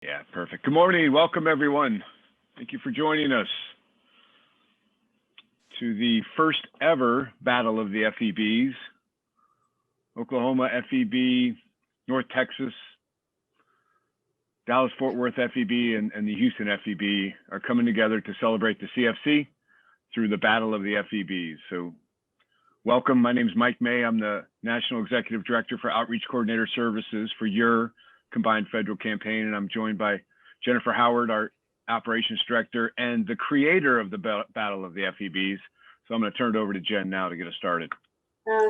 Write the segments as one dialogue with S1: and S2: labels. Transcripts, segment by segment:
S1: Yeah, perfect. Good morning. Welcome, everyone. Thank you for joining us to the first ever Battle of the FEBs. Oklahoma FEB, North Texas, Dallas-Fort Worth FEB, and the Houston FEB are coming together to celebrate the CFC through the Battle of the FEBs. So welcome. My name is Mike May. I'm the National Executive Director for Outreach Coordinator Services for your combined federal campaign, and I'm joined by Jennifer Howard, our Operations Director, and the creator of the Battle of the FEBs. So I'm going to turn it over to Jen now to get us started.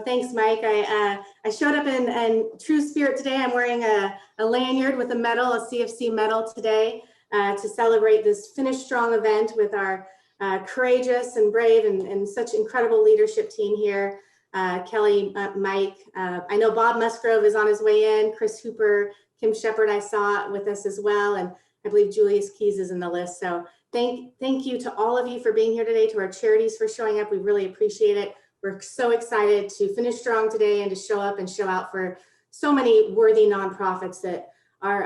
S2: Thanks, Mike. I showed up in true spirit today. I'm wearing a lanyard with a medal, a CFC medal today, to celebrate this Finish Strong event with our courageous and brave and such incredible leadership team here. Kelly, Mike, I know Bob Musgrove is on his way in, Chris Hooper, Kim Shepard I saw with us as well, and I believe Julius Keys is in the list. So thank you to all of you for being here today, to our charities for showing up. We really appreciate it. We're so excited to finish strong today and to show up and show out for so many worthy nonprofits that are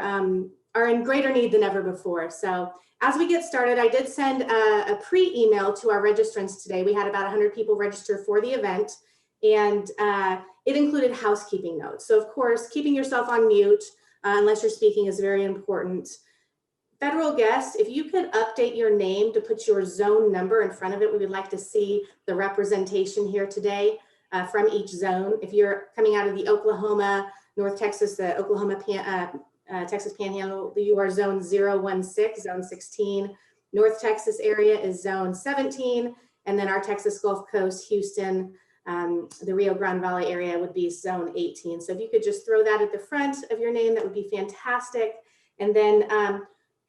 S2: in greater need than ever before. So as we get started, I did send a pre-email to our registrants today. We had about 100 people register for the event, and it included housekeeping notes. So of course, keeping yourself on mute unless you're speaking is very important. Federal guests, if you could update your name to put your zone number in front of it, we would like to see the representation here today from each zone. If you're coming out of the Oklahoma, North Texas, the Oklahoma Texas Panhandle, you are zone 016, zone 16. North Texas area is zone 17. And then our Texas Gulf Coast, Houston, the Rio Grande Valley area would be zone 18. So if you could just throw that at the front of your name, that would be fantastic. And then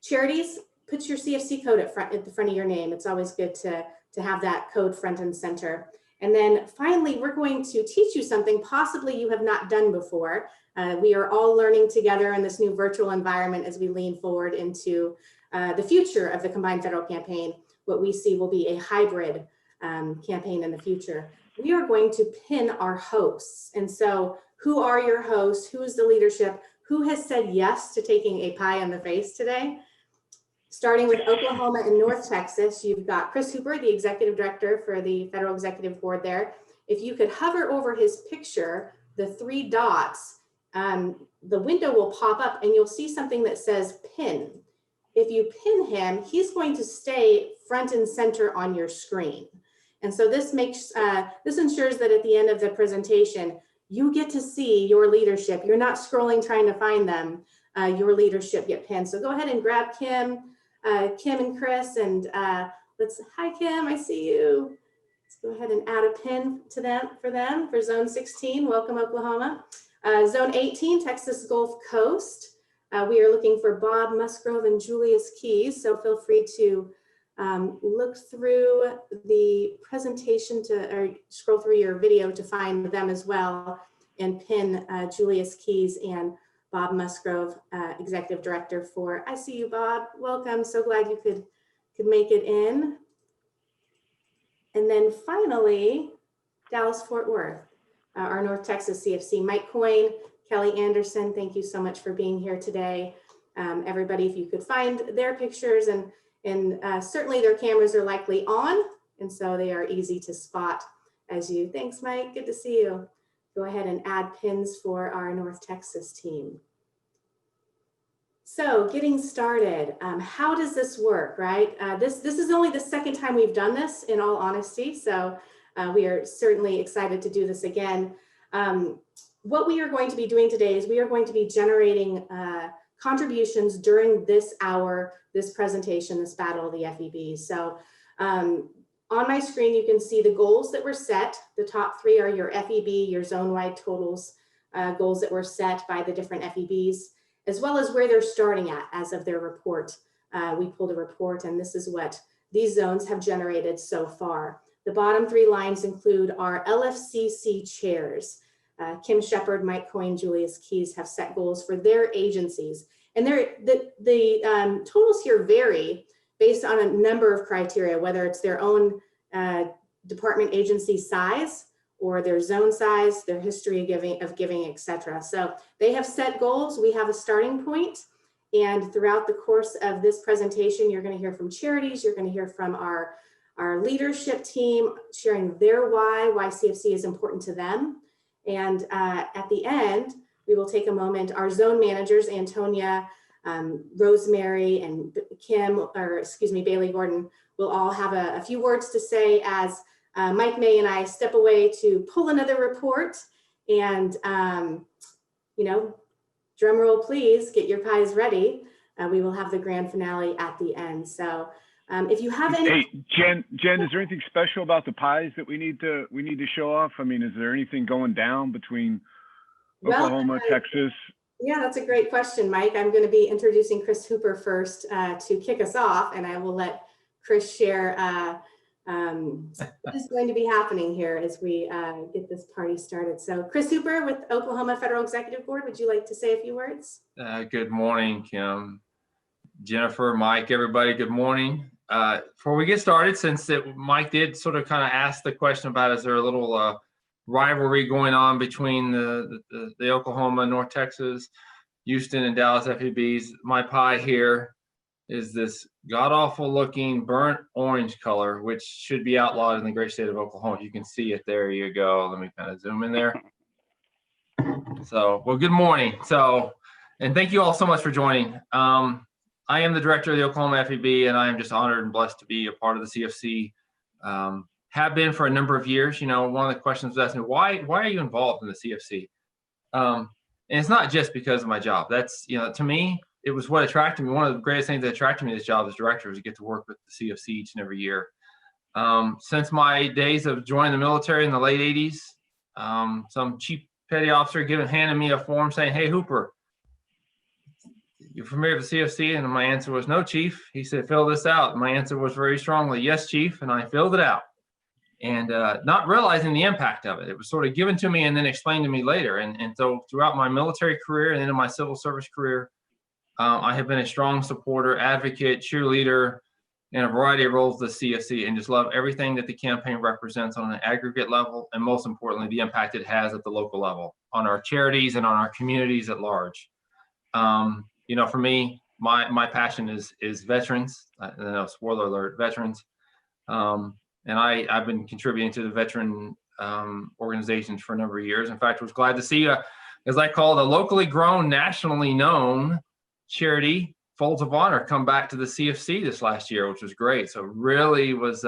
S2: charities, put your CFC code at the front of your name. It's always good to have that code front and center. And then finally, we're going to teach you something possibly you have not done before. We are all learning together in this new virtual environment as we lean forward into the future of the Combined Federal Campaign. What we see will be a hybrid campaign in the future. We are going to pin our hosts. And so who are your hosts? Who is the leadership? Who has said yes to taking a pie in the face today? Starting with Oklahoma and North Texas, you've got Chris Hooper, the Executive Director for the Federal Executive Board there. If you could hover over his picture, the 3 dots, the window will pop up and you'll see something that says pin. If you pin him, he's going to stay front and center on your screen. And so this ensures that at the end of the presentation, you get to see your leadership. You're not scrolling trying to find them. Your leadership get pinned. So go ahead and grab Kim and Chris, and hi Kim, I see you. Let's go ahead and add a pin to them for zone 16. Welcome Oklahoma. Zone 18, Texas Gulf Coast. We are looking for Bob Musgrove and Julius Keys. So feel free to look through the presentation or scroll through your video to find them as well, and pin Julius Keys and Bob Musgrove, Executive Director for, I see you, Bob. Welcome. So glad you could make it in. And then finally, Dallas-Fort Worth, our North Texas CFC. Mike Coyne, Kelly Anderson, thank you so much for being here today. Everybody, if you could find their pictures, and certainly their cameras are likely on, and so they are easy to spot as you. Thanks, Mike. Good to see you. Go ahead and add pins for our North Texas team. So getting started, how does this work, right? This is only the second time we've done this, in all honesty, so we are certainly excited to do this again. What we are going to be doing today is we are going to be generating contributions during this hour, this presentation, this Battle of the FEBs. So on my screen, you can see the goals that were set. The top 3 are your FEB, your zone-wide totals, goals that were set by the different FEBs, as well as where they're starting at as of their report. We pulled a report, and this is what these zones have generated so far. The bottom 3 lines include our LFCC chairs. Kim Shepard, Mike Coyne, Julius Keys have set goals for their agencies. And the totals here vary based on a number of criteria, whether it's their own department agency size or their zone size, their history of giving, et cetera. So they have set goals. We have a starting point, And throughout the course of this presentation, you're going to hear from charities, you're going to hear from our leadership team sharing their why CFC is important to them. And at the end, we will take a moment, our zone managers, Antonia, Rosemary, and Bailey Gordon, will all have a few words to say as Mike May and I step away to pull another report. And, drum roll, please, get your pies ready. We will have the grand finale at the end. So if you have any—
S1: Hey, Jen, is there anything special about the pies that we need to show off? I mean, is there anything going down between Oklahoma, Texas?
S2: Yeah, that's a great question, Mike. I'm going to be introducing Chris Hooper first to kick us off, and I will let Chris share what is going to be happening here as we get this party started. So Chris Hooper with Oklahoma Federal Executive Board, would you like to say a few words?
S3: Good morning, Kim, Jennifer, Mike, everybody, good morning. Before we get started, since Mike did sort of kind of ask the question about, is there a little rivalry going on between the Oklahoma, North Texas, Houston, and Dallas FEBs, my pie here is this god-awful looking burnt orange color, which should be outlawed in the great state of Oklahoma. You can see it. There you go. Let me kind of zoom in there. So, well, good morning. So, and thank you all so much for joining. I am the director of the Oklahoma FEB, and I am just honored and blessed to be a part of the CFC. Have been for a number of years. One of the questions was asked me, why are you involved in the CFC? And it's not just because of my job. That's, to me, it was what attracted me. One of the greatest things that attracted me to this job as director was to get to work with the CFC each and every year. Since my days of joining the military in the late 80s, some chief petty officer handed me a form saying, "Hey, Hooper, you're familiar with the CFC?" And my answer was, "No, Chief." He said, "Fill this out." And my answer was very strongly, "Yes, Chief." And I filled it out. And not realizing the impact of it. It was sort of given to me and then explained to me later. And so throughout my military career and into my civil service career, I have been a strong supporter, advocate, cheerleader in a variety of roles of the CFC, and just love everything that the campaign represents on an aggregate level, and most importantly, the impact it has at the local level on our charities and on our communities at large. For me, my passion is veterans. Spoiler alert, veterans. And I've been contributing to the veteran organizations for a number of years. In fact, I was glad to see, as I call it, a locally grown, nationally known charity, Folds of Honor, come back to the CFC this last year, which was great. So really was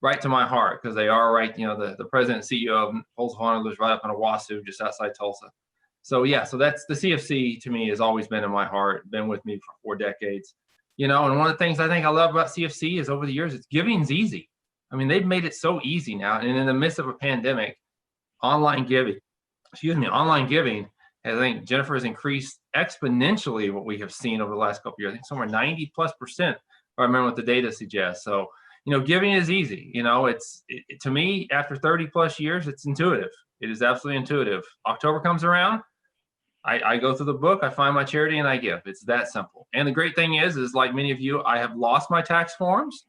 S3: right to my heart, because they are right. The president and CEO of Folds of Honor lives right up in Owasso, just outside Tulsa. So yeah, so that's the CFC to me has always been in my heart, been with me for 4 decades. And one of the things I think I love about CFC is over the years, it's giving's easy. I mean, they've made it so easy now. And in the midst of a pandemic, online giving, I think, Jennifer, has increased exponentially what we have seen over the last couple of years. I think somewhere 90+%, if I remember what the data suggests. So, giving is easy. To me, after 30+ years, it's intuitive. It is absolutely intuitive. October comes around, I go through the book, I find my charity, and I give. It's that simple. And the great thing is like many of you, I have lost my tax forms.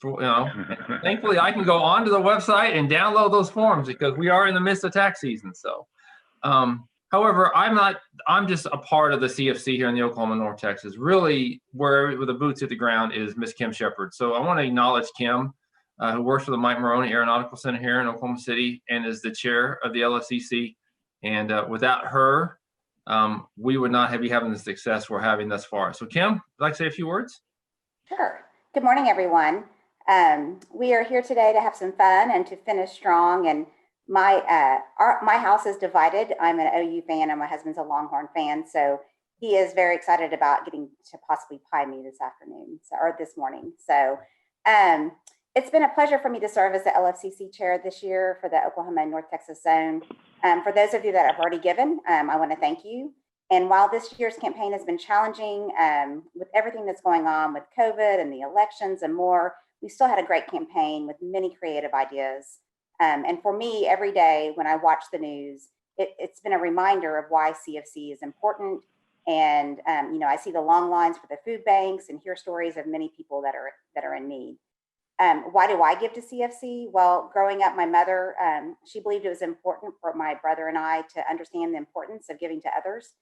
S3: Thankfully, I can go onto the website and download those forms, because we are in the midst of tax season. So, however, I'm just a part of the CFC here in the Oklahoma, North Texas. Really, where the boots hit the ground is Miss Kim Shepard. So I want to acknowledge Kim, who works for the Mike Maroney Aeronautical Center here in Oklahoma City and is the chair of the LFCC. And without her, we would not be having the success we're having thus far. So Kim, would you like to say a few words?
S4: Sure. Good morning, everyone. We are here today to have some fun and to finish strong. And my house is divided. I'm an OU fan and my husband's a Longhorn fan. So he is very excited about getting to possibly pie me this afternoon or this morning. So it's been a pleasure for me to serve as the LFCC chair this year for the Oklahoma and North Texas zone. For those of you that have already given, I want to thank you. And while this year's campaign has been challenging with everything that's going on with COVID and the elections and more, we still had a great campaign with many creative ideas. And for me, every day when I watch the news, it's been a reminder of why CFC is important. And I see the long lines for the food banks and hear stories of many people that are in need. Why do I give to CFC? Well, growing up, my mother, she believed it was important for my brother and I to understand the importance of giving to others.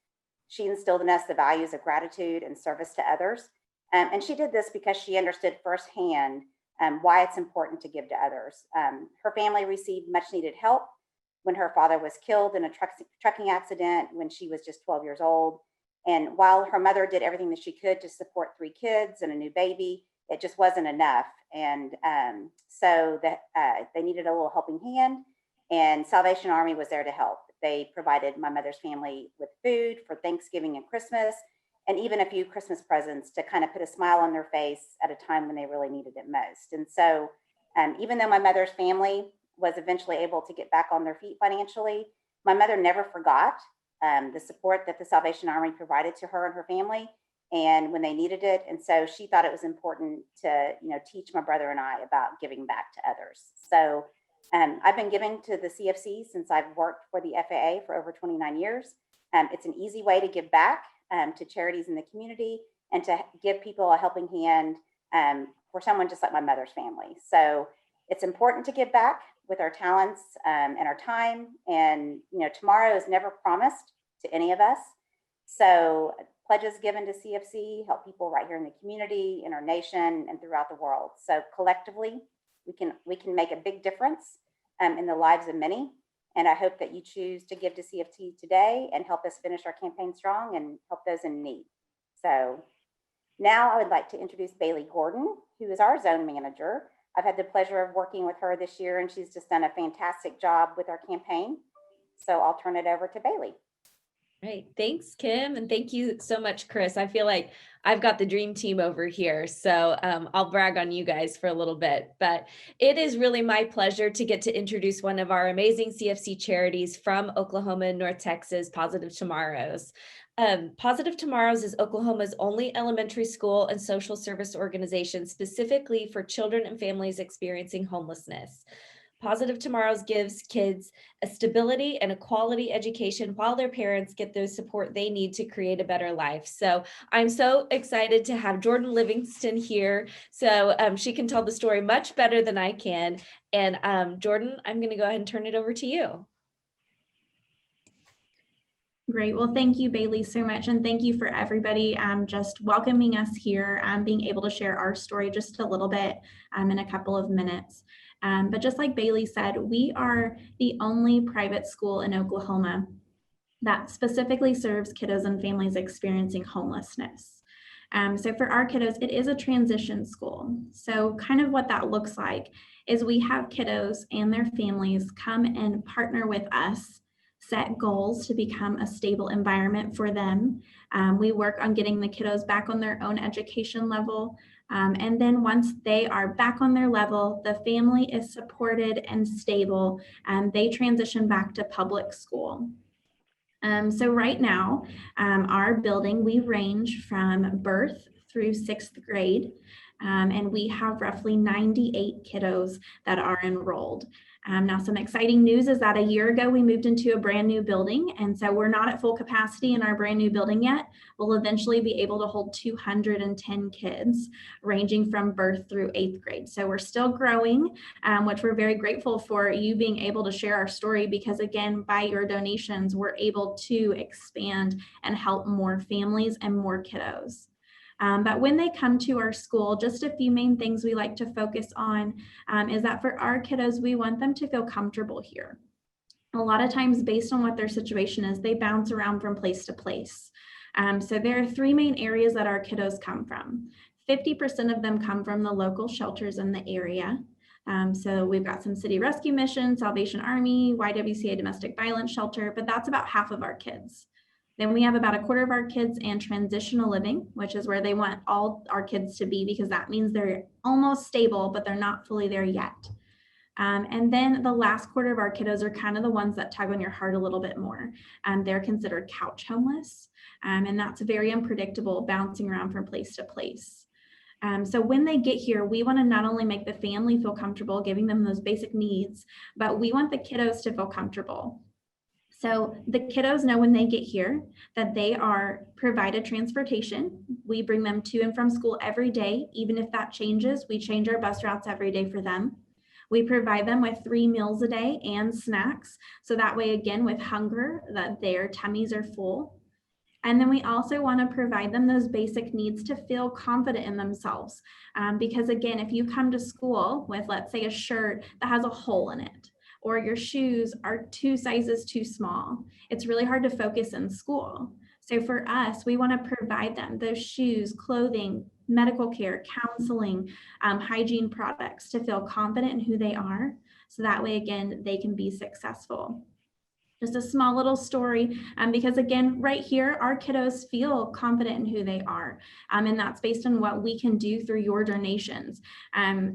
S4: She instilled in us the values of gratitude and service to others. And she did this because she understood firsthand why it's important to give to others. Her family received much needed help when her father was killed in a trucking accident when she was just 12 years old. And while her mother did everything that she could to support 3 kids and a new baby, it just wasn't enough. And so they needed a little helping hand, and Salvation Army was there to help. They provided my mother's family with food for Thanksgiving and Christmas, and even a few Christmas presents to kind of put a smile on their face at a time when they really needed it most. And so even though my mother's family was eventually able to get back on their feet financially, my mother never forgot the support that the Salvation Army provided to her and her family, and when they needed it. And so she thought it was important to, teach my brother and I about giving back to others. So I've been giving to the CFC since I've worked for the FAA for over 29 years. It's an easy way to give back to charities in the community and to give people a helping hand for someone just like my mother's family. So it's important to give back with our talents and our time. And, tomorrow is never promised to any of us. So pledges given to CFC help people right here in the community, in our nation, and throughout the world. So collectively, we can make a big difference in the lives of many. And I hope that you choose to give to CFC today and help us finish our campaign strong and help those in need. So now I would like to introduce Bailey Gordon, who is our zone manager. I've had the pleasure of working with her this year, and she's just done a fantastic job with our campaign. So I'll turn it over to Bailey.
S5: Right. Thanks, Kim. And thank you so much, Chris. I feel like I've got the dream team over here. So I'll brag on you guys for a little bit, but it is really my pleasure to get to introduce one of our amazing CFC charities from Oklahoma and North Texas, Positive Tomorrows. Positive Tomorrows is Oklahoma's only elementary school and social service organization specifically for children and families experiencing homelessness. Positive Tomorrows gives kids a stability and a quality education while their parents get the support they need to create a better life. So I'm so excited to have Jordan Livingston here so she can tell the story much better than I can. And Jordan, I'm going to go ahead and turn it over to you.
S6: Great. Well, thank you, Bailey, so much. And thank you for everybody just welcoming us here, being able to share our story just a little bit in a couple of minutes. But just like Bailey said, we are the only private school in Oklahoma that specifically serves kiddos and families experiencing homelessness. So for our kiddos, it is a transition school. So kind of what that looks like is we have kiddos and their families come and partner with us, set goals to become a stable environment for them. We work on getting the kiddos back on their own education level. And then once they are back on their level, the family is supported and stable, and they transition back to public school. So right now, our building, we range from birth through 6th grade, and we have roughly 98 kiddos that are enrolled. Now, some exciting news is that a year ago, we moved into a brand new building. And so we're not at full capacity in our brand new building yet. We'll eventually be able to hold 210 kids ranging from birth through 8th grade. So we're still growing, which we're very grateful for you being able to share our story, because again, by your donations, we're able to expand and help more families and more kiddos. But when they come to our school, just a few main things we like to focus on is that for our kiddos, we want them to feel comfortable here. A lot of times, based on what their situation is, they bounce around from place to place. So there are 3 main areas that our kiddos come from. 50% of them come from the local shelters in the area. So we've got some city rescue missions, Salvation Army, YWCA domestic violence shelter, but that's about half of our kids. Then we have about a quarter of our kids in transitional living, which is where they want all our kids to be, because that means they're almost stable, but they're not fully there yet. And then the last quarter of our kiddos are kind of the ones that tug on your heart a little bit more. They're considered couch homeless, and that's very unpredictable, bouncing around from place to place. So when they get here, we want to not only make the family feel comfortable, giving them those basic needs, but we want the kiddos to feel comfortable. So the kiddos know when they get here that they are provided transportation. We bring them to and from school every day. Even if that changes, we change our bus routes every day for them. We provide them with 3 meals a day and snacks. So that way, again, with hunger, that their tummies are full. And then we also want to provide them those basic needs to feel confident in themselves. Because again, if you come to school with, let's say, a shirt that has a hole in it, or your shoes are 2 sizes too small, it's really hard to focus in school. So for us, we want to provide them those shoes, clothing, medical care, counseling, hygiene products to feel confident in who they are. So that way, again, they can be successful. Just a small little story, because again, right here, our kiddos feel confident in who they are. And that's based on what we can do through your donations.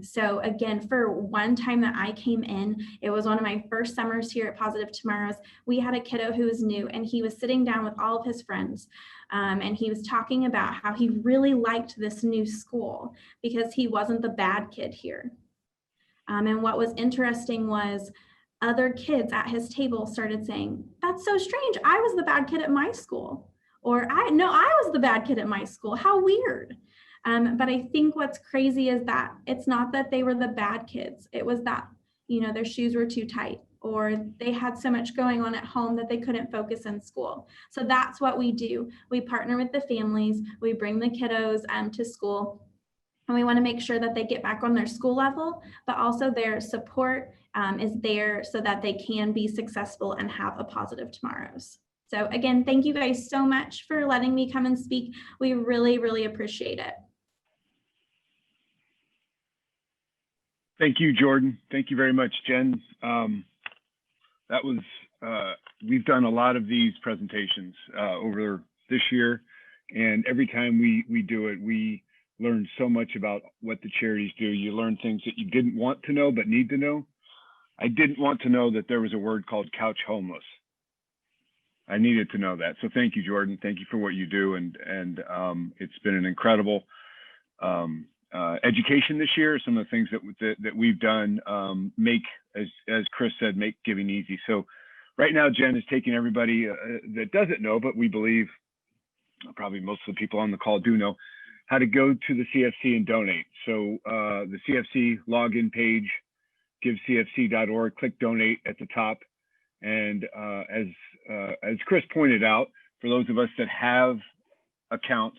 S6: So again, for one time that I came in, it was one of my first summers here at Positive Tomorrows. We had a kiddo who was new, and he was sitting down with all of his friends. And he was talking about how he really liked this new school because he wasn't the bad kid here. And what was interesting was other kids at his table started saying, "That's so strange. I was the bad kid at my school." Or I was the bad kid at my school. How weird. But I think what's crazy is that it's not that they were the bad kids. It was that, their shoes were too tight, or they had so much going on at home that they couldn't focus in school. So that's what we do. We partner with the families. We bring the kiddos to school. And we want to make sure that they get back on their school level, but also their support is there so that they can be successful and have a positive tomorrows. So again, thank you guys so much for letting me come and speak. We really, really appreciate it.
S1: Thank you, Jordan. Thank you very much, Jen. That was, we've done a lot of these presentations over this year, and every time we do it, we learn so much about what the charities do. You learn things that you didn't want to know but need to know. I didn't want to know that there was a word called couch homeless. I needed to know that. So thank you, Jordan. Thank you for what you do. And it's been an incredible education this year. Some of the things that we've done make, as Chris said, make giving easy. So right now, Jen is taking everybody that doesn't know, but we believe probably most of the people on the call do know, how to go to the CFC and donate. So the CFC login page, givecfc.org, click donate at the top. And as Chris pointed out, for those of us that have accounts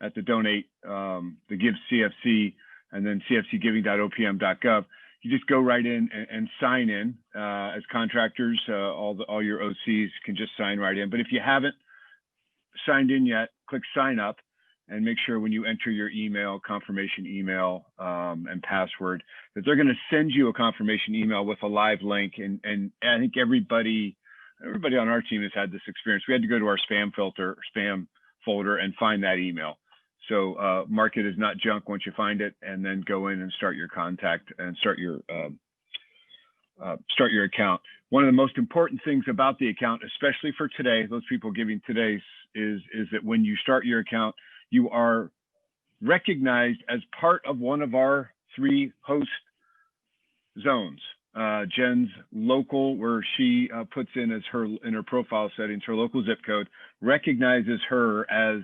S1: at the donate, the Give CFC, and then cfcgiving.opm.gov, you just go right in and sign in as contractors. All your OCs can just sign right in. But if you haven't signed in yet, click sign up. And make sure when you enter your email, confirmation email and password, that they're going to send you a confirmation email with a live link. And I think everybody on our team has had this experience. We had to go to our spam folder and find that email. So mark it as not junk once you find it, and then go in and start your contact and start your account. One of the most important things about the account, especially for today, those people giving today, is that when you start your account, you are recognized as part of one of our 3 host zones. Jen's local, where she puts in as in her profile settings, her local zip code, recognizes her as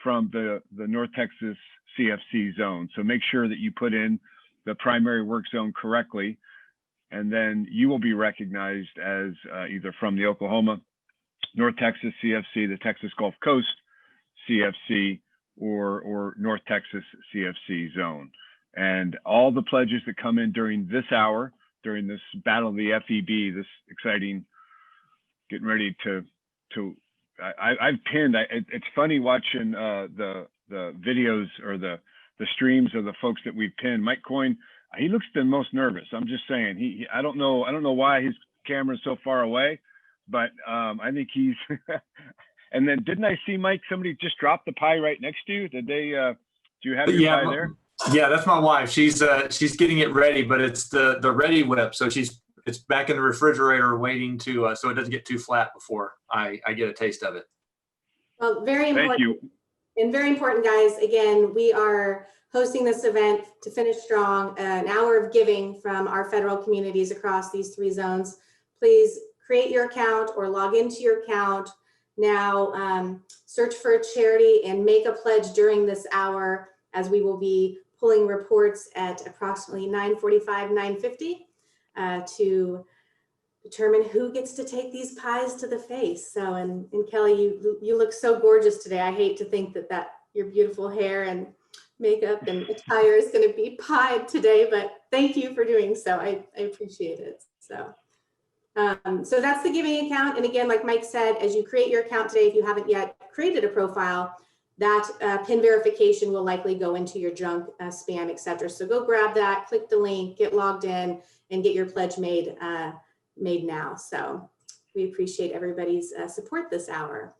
S1: from the North Texas CFC zone. So make sure that you put in the primary work zone correctly, and then you will be recognized as either from the Oklahoma, North Texas CFC, the Texas Gulf Coast CFC, or North Texas CFC zone. And all the pledges that come in during this hour, during this battle of the FEB, this exciting, getting ready to I've pinned, it's funny watching the videos or the streams of the folks that we've pinned. Mike Coyne, he looks the most nervous. I'm just saying, I don't know why his camera's so far away, but I think he's and then didn't I see, Mike, somebody just dropped the pie right next to you? Did they do you have your pie there?
S7: Yeah, that's my wife. She's getting it ready, but it's the ready whip. So it's back in the refrigerator waiting to so it doesn't get too flat before I get a taste of it.
S2: Well, very important.
S1: Thank you.
S2: And very important, guys. Again, we are hosting this event to finish strong, an hour of giving from our federal communities across these 3 zones. Please create your account or log into your account now, search for a charity and make a pledge during this hour, as we will be pulling reports at approximately 9:45, 9:50 to determine who gets to take these pies to the face. So, and Kelly, you look so gorgeous today. I hate to think that your beautiful hair and makeup and attire is going to be pied today, but thank you for doing so. I appreciate it. So that's the giving account. And again, like Mike said, as you create your account today, if you haven't yet created a profile, that PIN verification will likely go into your junk, spam, etc. So go grab that, click the link, get logged in, and get your pledge made now. So we appreciate everybody's support this hour.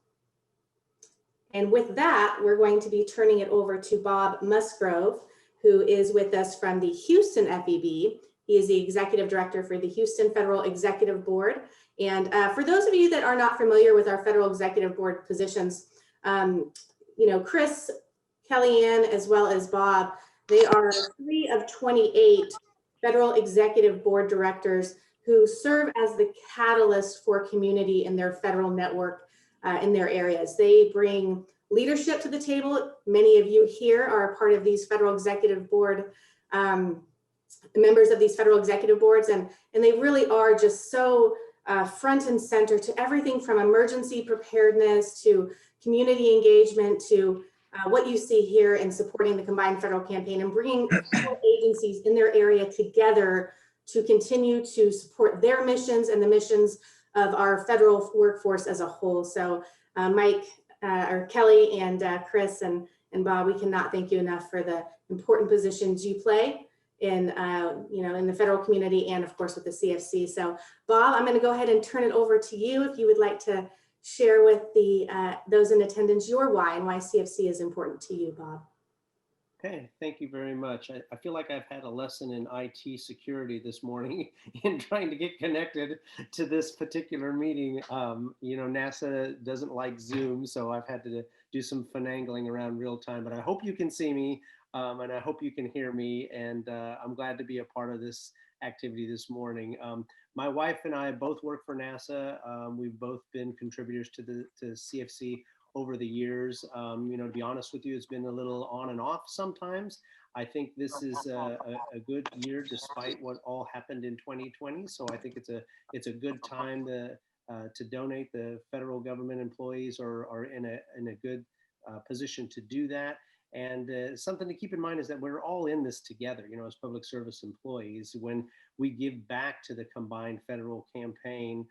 S2: And with that, we're going to be turning it over to Bob Musgrove, who is with us from the Houston FEB. He is the Executive Director for the Houston Federal Executive Board. And for those of you that are not familiar with our Federal Executive Board positions, Chris, Kellyanne, as well as Bob, they are 3 of 28 Federal Executive Board directors who serve as the catalyst for community in their federal network in their areas. They bring leadership to the table. Many of you here are a part of these Federal Executive Board, members of these Federal Executive Boards, and they really are just so front and center to everything from emergency preparedness to community engagement to what you see here in supporting the Combined Federal Campaign and bringing federal agencies in their area together to continue to support their missions and the missions of our federal workforce as a whole. So Mike, or Kelly and Chris and Bob, we cannot thank you enough for the important positions you play in in the federal community and of course with the CFC. So Bob, I'm going to go ahead and turn it over to you if you would like to share with those in attendance your why and why CFC is important to you, Bob.
S8: Okay, thank you very much. I feel like I've had a lesson in IT security this morning in trying to get connected to this particular meeting. NASA doesn't like Zoom, so I've had to do some finagling around real time, but I hope you can see me and I hope you can hear me, and I'm glad to be a part of this activity this morning. My wife and I both work for NASA. We've both been contributors to CFC over the years. To be honest with you, it's been a little on and off sometimes. I think this is a good year despite what all happened in 2020. So I think it's a good time to donate. The federal government employees are in a good position to do that. And something to keep in mind is that we're all in this together, as public service employees. When we give back to the Combined Federal Campaign,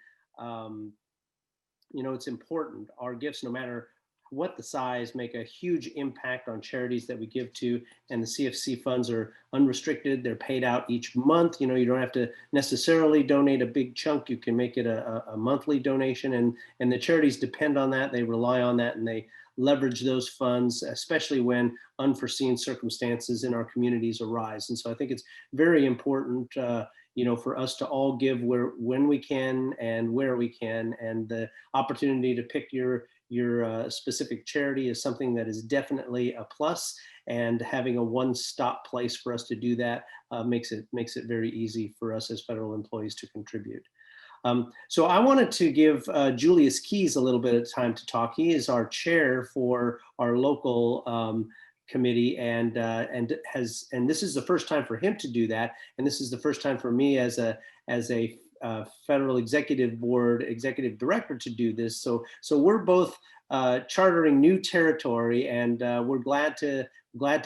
S8: it's important. Our gifts, no matter what the size, make a huge impact on charities that we give to, and the CFC funds are unrestricted. They're paid out each month. You don't have to necessarily donate a big chunk. You can make it a monthly donation, and the charities depend on that. They rely on that, and they leverage those funds, especially when unforeseen circumstances in our communities arise. And so I think it's very important for us to all give when we can and where we can, and the opportunity to pick your specific charity is something that is definitely a plus, and having a one-stop place for us to do that makes it very easy for us as federal employees to contribute. So I wanted to give Julius Keys a little bit of time to talk. He is our chair for our local committee, and this is the first time for him to do that, and this is the first time for me as a Federal Executive Board Executive Director to do this. So we're both chartering new territory, and we're glad to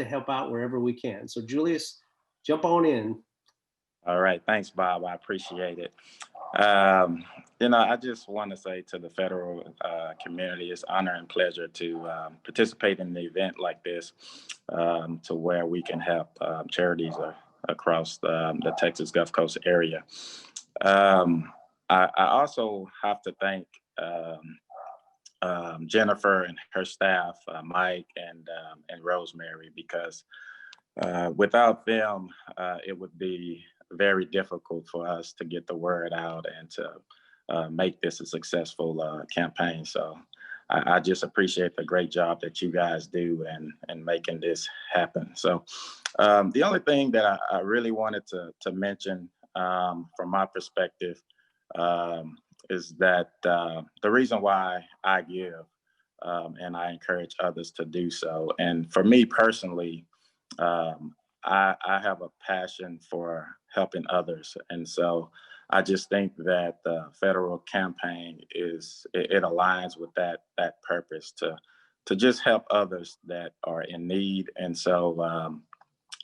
S8: help out wherever we can. So Julius, jump on in.
S9: All right, thanks, Bob. I appreciate it. I just want to say to the federal community, it's honor and pleasure to participate in an event like this, to where we can help charities across the Texas Gulf Coast area. I also have to thank Jennifer and her staff, Mike and Rosemary, because without them, it would be very difficult for us to get the word out and to make this a successful campaign. So I just appreciate the great job that you guys do in making this happen. So the only thing that I really wanted to mention from my perspective is that the reason why I give and I encourage others to do so. And for me personally, I have a passion for helping others. And so I just think that the federal campaign it aligns with that purpose to just help others that are in need. And so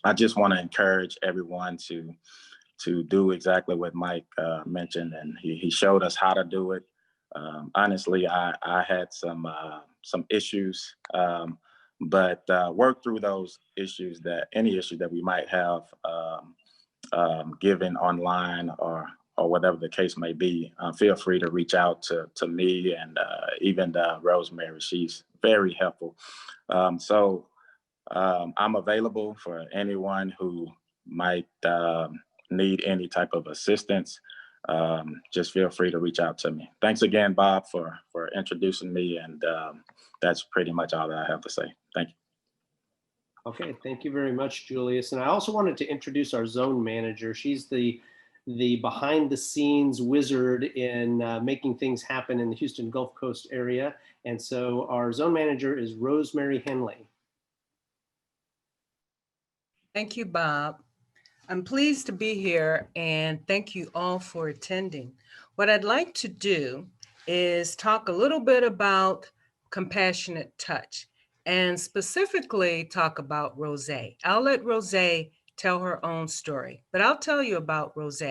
S9: I just want to encourage everyone to do exactly what Mike mentioned, and he showed us how to do it. Honestly, I had some issues, but work through those issues, any issue that we might have given online or whatever the case may be. Feel free to reach out to me and even Rosemary. She's very helpful. So I'm available for anyone who might need any type of assistance. Just feel free to reach out to me. Thanks again, Bob, for introducing me. And that's pretty much all that I have to say. Thank you.
S8: Okay, thank you very much, Julius. And I also wanted to introduce our zone manager. She's the behind the scenes wizard in making things happen in the Houston Gulf Coast area. And so our zone manager is Rosemary Henley.
S10: Thank you, Bob. I'm pleased to be here and thank you all for attending. What I'd like to do is talk a little bit about compassionate touch and specifically talk about Rose. I'll let Rose tell her own story, but I'll tell you about Rose.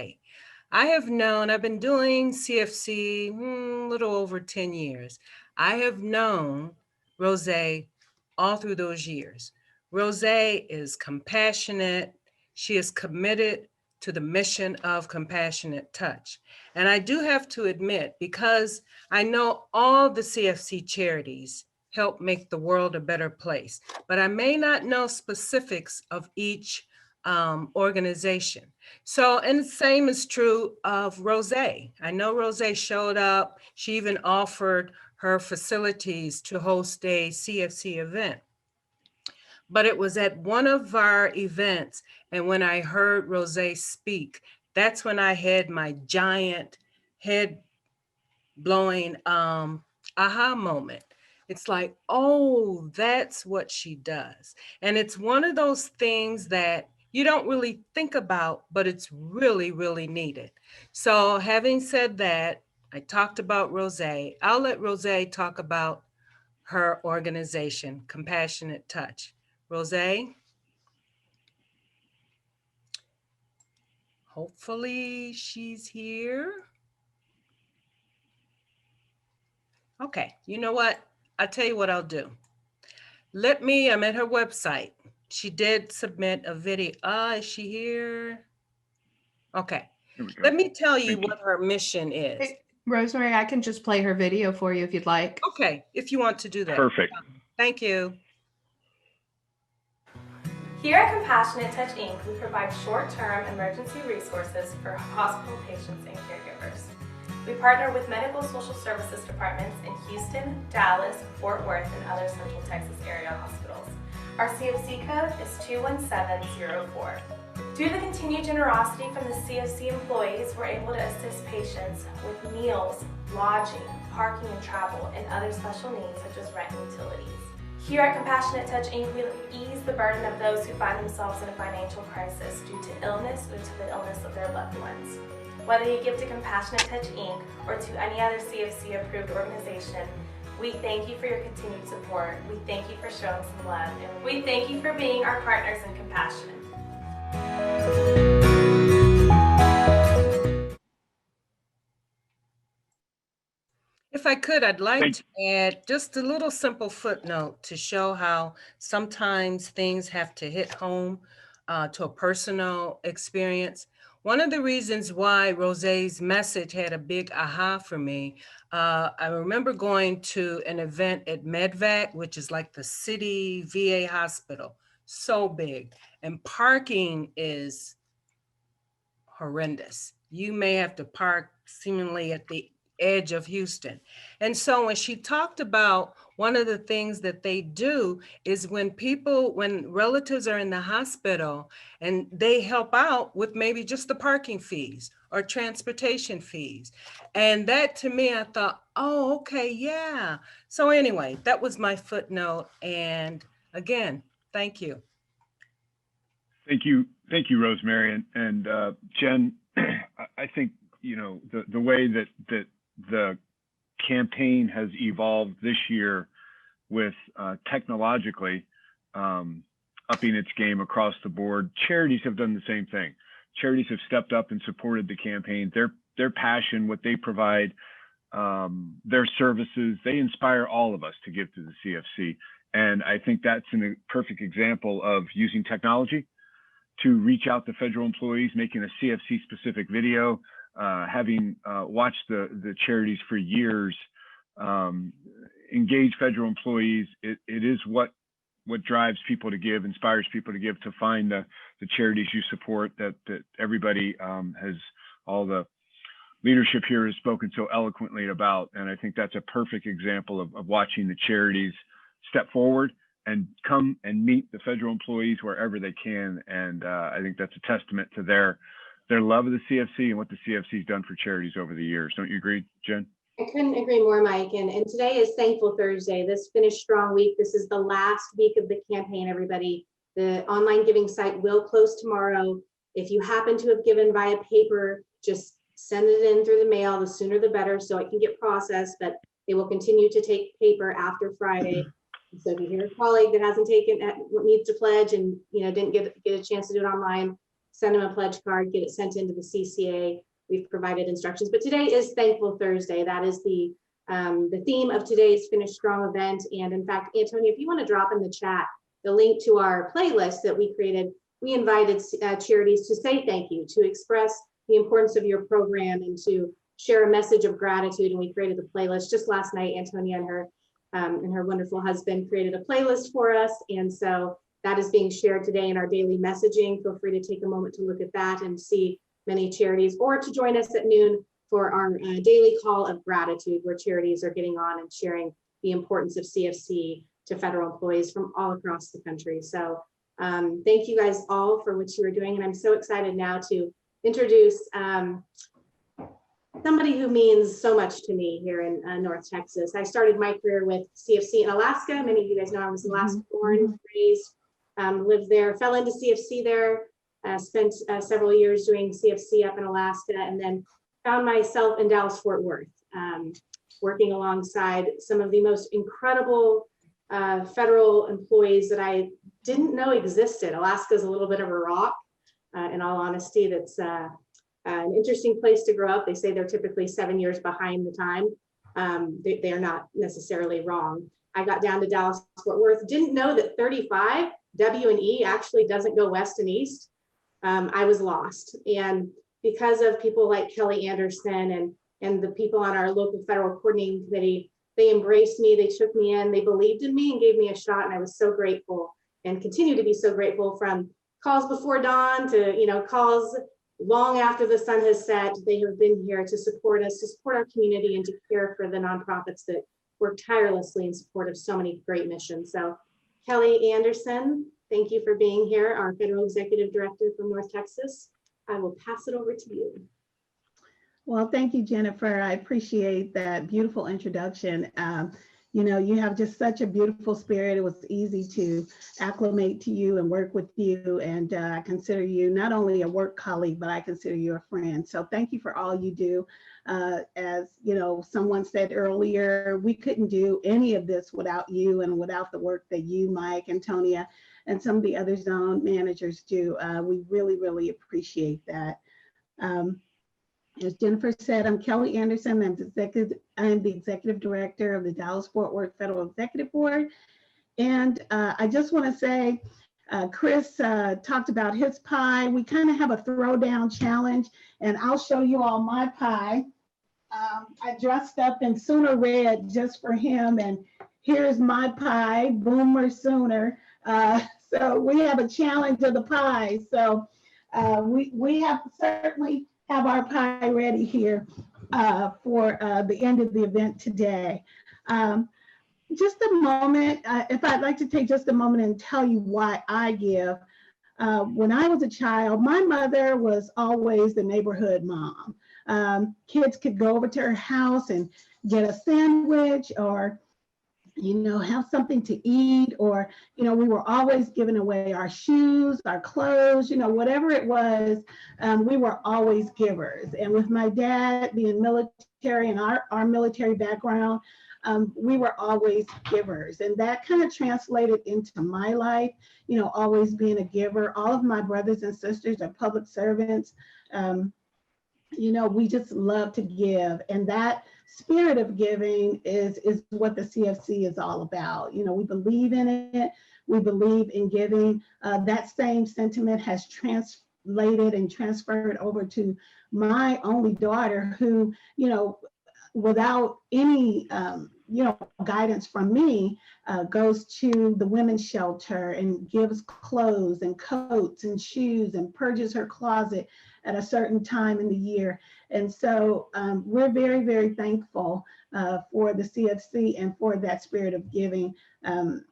S10: I've been doing CFC a little over 10 years. I have known Rose all through those years. Rose is compassionate. She is committed to the mission of compassionate touch. And I do have to admit, because I know all the CFC charities help make the world a better place, but I may not know specifics of each organization. So, and the same is true of Rose. I know Rose showed up. She even offered her facilities to host a CFC event. But it was at one of our events, and when I heard Rose speak, that's when I had my giant head blowing aha moment. It's like, oh, that's what she does. And it's one of those things that you don't really think about, but it's really, really needed. So having said that, I talked about Rose. I'll let Rose talk about her organization, Compassionate Touch. Rose? Hopefully she's here. Okay, you know what? I'll tell you what I'll do. I'm at her website. She did submit a video. Is she here? Okay, let me tell you what her mission is.
S11: Hey, Rosemary, I can just play her video for you if you'd like.
S10: Okay, if you want to do that.
S1: Perfect.
S10: Thank you.
S12: Here at Compassionate Touch Inc., we provide short-term emergency resources for hospital patients and caregivers. We partner with medical social services departments in Houston, Dallas, Fort Worth, and other Central Texas area hospitals. Our CFC code is 21704. Due to the continued generosity from the CFC employees, we're able to assist patients with meals, lodging, parking and travel, and other special needs such as rent and utilities. Here at Compassionate Touch Inc., we ease the burden of those who find themselves in a financial crisis due to illness or to the illness of their loved ones. Whether you give to Compassionate Touch Inc. or to any other CFC approved organization, we thank you for your continued support. We thank you for showing some love, and we thank you for being our partners in compassion.
S10: If I could, I'd like to add just a little simple footnote to show how sometimes things have to hit home to a personal experience. One of the reasons why Rose's message had a big aha for me, I remember going to an event at MedVac, which is like the city VA hospital, so big, and parking is horrendous. You may have to park seemingly at the edge of Houston. And so when she talked about one of the things that they do is when relatives are in the hospital and they help out with maybe just the parking fees or transportation fees. And that to me, I thought, oh, okay, yeah. So anyway, that was my footnote. And again, thank you.
S1: Thank you, Rosemary. And Jen, I think you know, the way that the campaign has evolved this year with technologically upping its game across the board. Charities have done the same thing. Charities have stepped up and supported the campaign. Their passion, what they provide, their services, they inspire all of us to give to the CFC. And I think that's a perfect example of using technology to reach out to federal employees, making a CFC specific video, having watched the charities for years, engage federal employees. It is what drives people to give, inspires people to give, to find the charities you support that everybody has, all the leadership here has spoken so eloquently about. And I think that's a perfect example of watching the charities step forward and come and meet the federal employees wherever they can. And I think that's a testament to their love of the CFC and what the CFC has done for charities over the years. Don't you agree, Jen?
S2: I couldn't agree more, Mike. And today is Thankful Thursday. This Finish Strong week. This is the last week of the campaign, everybody. The online giving site will close tomorrow. If you happen to have given via paper, just send it in through the mail. The sooner the better, so it can get processed, but they will continue to take paper after Friday. So if you hear a colleague that hasn't taken, needs to pledge and didn't get a chance to do it online, send them a pledge card, get it sent into the CCA. We've provided instructions, but today is Thankful Thursday. That is the theme of today's Finish Strong event. And in fact, Antonia, if you want to drop in the chat the link to our playlist that we created, we invited charities to say thank you, to express the importance of your program, and to share a message of gratitude. And we created the playlist just last night. Antonia and her wonderful husband created a playlist for us, and so that is being shared today in our daily messaging. Feel free to take a moment to look at that and see many charities, or to join us at noon for our daily call of gratitude, where charities are getting on and sharing the importance of CFC to federal employees from all across the country. So thank you guys all for what you are doing. And I'm so excited now to introduce somebody who means so much to me here in North Texas. I started my career with CFC in Alaska. Many of you guys know I was Alaska born, raised, lived there, fell into CFC there. Spent several years doing CFC up in Alaska, and then found myself in Dallas-Fort Worth, working alongside some of the most incredible federal employees that I didn't know existed. Alaska is a little bit of a rock, in all honesty. That's an interesting place to grow up. They say they're typically 7 years behind the time. They are not necessarily wrong. I got down to Dallas-Fort Worth, didn't know that 35 W&E actually doesn't go west and east. I was lost. And because of people like Kelly Anderson and the people on our local federal coordinating committee, they embraced me, they took me in, they believed in me and gave me a shot. And I was so grateful, and continue to be so grateful, from calls before dawn to calls long after the sun has set. They have been here to support us, to support our community, and to care for the nonprofits that work tirelessly in support of so many great missions. So Kelly Anderson, thank you for being here, our Federal Executive Director from North Texas. I will pass it over to you.
S13: Well, thank you, Jennifer. I appreciate that beautiful introduction. You have just such a beautiful spirit. It was easy to acclimate to you and work with you. And I consider you not only a work colleague, but I consider you a friend. So thank you for all you do. As someone said earlier, we couldn't do any of this without you and without the work that you, Mike, Antonia, and some of the other zone managers do. We really, really appreciate that. As Jennifer said, I'm Kelly Anderson. I'm the Executive Director of the Dallas-Fort Worth Federal Executive Board. And I just want to say, Chris talked about his pie. We kind of have a throwdown challenge, and I'll show you all my pie. I dressed up in Sooner red just for him, and here's my pie, Boomer Sooner. So we have a challenge of the pie. So we have certainly have our pie ready here for the end of the event today. Just a moment, if I'd like to take just a moment and tell you why I give. When I was a child, my mother was always the neighborhood mom. Kids could go over to her house and get a sandwich or have something to eat, or, we were always giving away our shoes, our clothes, whatever it was, we were always givers. And with my dad being military and our military background, we were always givers. And that kind of translated into my life, always being a giver. All of my brothers and sisters are public servants. We just love to give. And that spirit of giving is what the CFC is all about. We believe in it. We believe in giving. That same sentiment has translated and transferred over to my only daughter, who, without any, guidance from me, goes to the women's shelter and gives clothes and coats and shoes and purges her closet at a certain time in the year. And so we're very, very thankful for the CFC and for that spirit of giving. And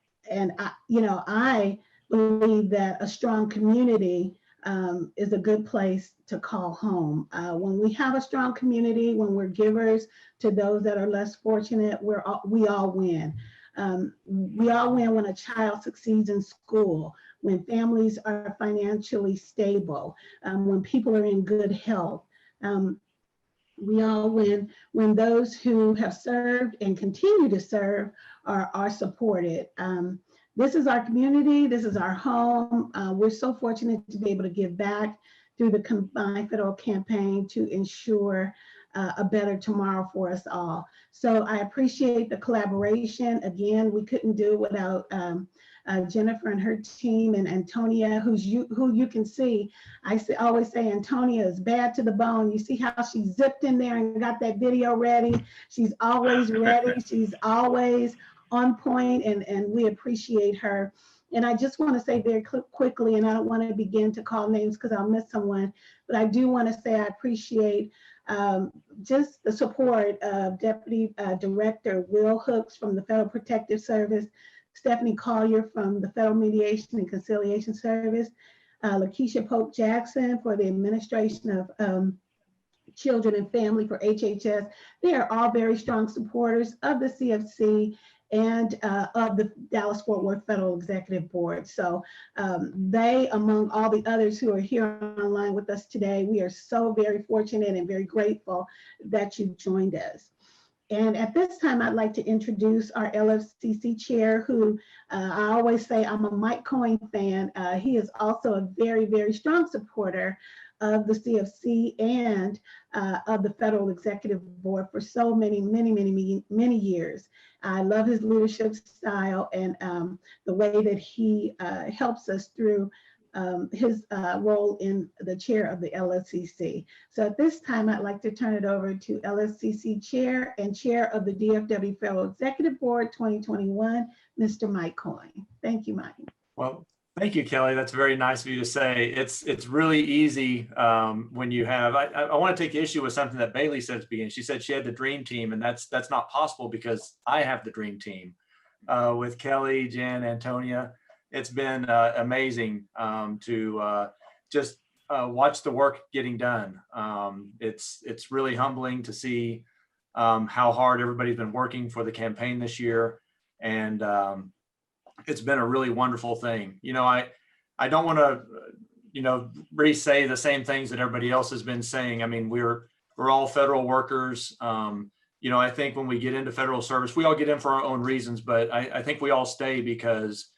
S13: I believe that a strong community is a good place to call home. When we have a strong community, when we're givers to those that are less fortunate, we all win. We all win when a child succeeds in school, when families are financially stable, when people are in good health. We all win when those who have served and continue to serve are supported. This is our community. This is our home. We're so fortunate to be able to give back through the Combined Federal Campaign to ensure a better tomorrow for us all. So I appreciate the collaboration. Again, we couldn't do it without Jennifer and her team, and Antonia, who you can see. I always say Antonia is bad to the bone. You see how she zipped in there and got that video ready. She's always ready. She's always on point, and we appreciate her. And I just want to say very quickly, and I don't want to begin to call names because I'll miss someone, but I do want to say I appreciate just the support of Deputy Director Will Hooks from the Federal Protective Service, Stephanie Collier from the Federal Mediation and Conciliation Service, Lakeisha Pope Jackson for the Administration of Children and Family for HHS. They are all very strong supporters of the CFC and of the Dallas-Fort Worth Federal Executive Board. So they, among all the others who are here online with us today, we are so very fortunate and very grateful that you joined us. And at this time, I'd like to introduce our LFCC chair, who I always say I'm a Mike Coyne fan. He is also a very, very strong supporter of the CFC and of the Federal Executive Board for so many years. I love his leadership style and the way that he helps us through his role in the chair of the LFCC. So at this time, I'd like to turn it over to LFCC Chair and Chair of the DFW Federal Executive Board 2021, Mr. Mike Coyne. Thank you, Mike.
S7: Well, thank you, Kelly. That's very nice of you to say. It's really easy when you have, I want to take issue with something that Bailey said at the beginning. She said she had the dream team, and that's not possible because I have the dream team with Kelly, Jen, Antonia. It's been amazing to just watch the work getting done. It's really humbling to see how hard everybody's been working for the campaign this year. And it's been a really wonderful thing. I don't want to, re-say the same things that everybody else has been saying. I mean, we're all federal workers. I think when we get into federal service, we all get in for our own reasons, but I think we all stay because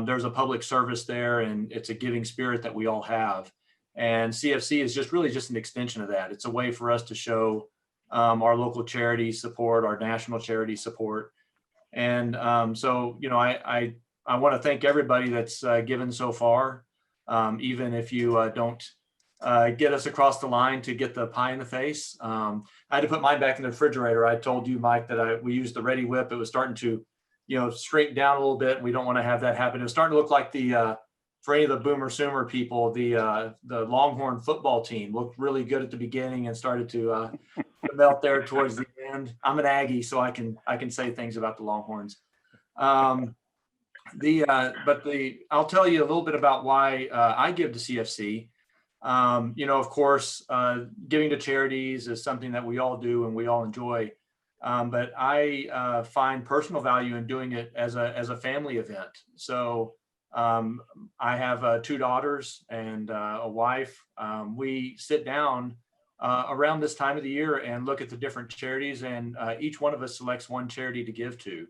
S7: there's a public service there, and it's a giving spirit that we all have. And CFC is just an extension of that. It's a way for us to show our local charity support, our national charity support. And so, I want to thank everybody that's given so far, even if you don't get us across the line to get the pie in the face. I had to put mine back in the refrigerator. I told you, Mike, that we used the Ready Whip. It was starting to straighten down a little bit. We don't want to have that happen. It was starting to look like for any of the Boomer Sooner people, the Longhorn football team looked really good at the beginning and started to melt there towards the end. I'm an Aggie, so I can say things about the Longhorns. I'll tell you a little bit about why I give to CFC. Of course, giving to charities is something that we all do and we all enjoy. But I find personal value in doing it as a family event. So I have 2 daughters and a wife. We sit down around this time of the year and look at the different charities, and each one of us selects one charity to give to.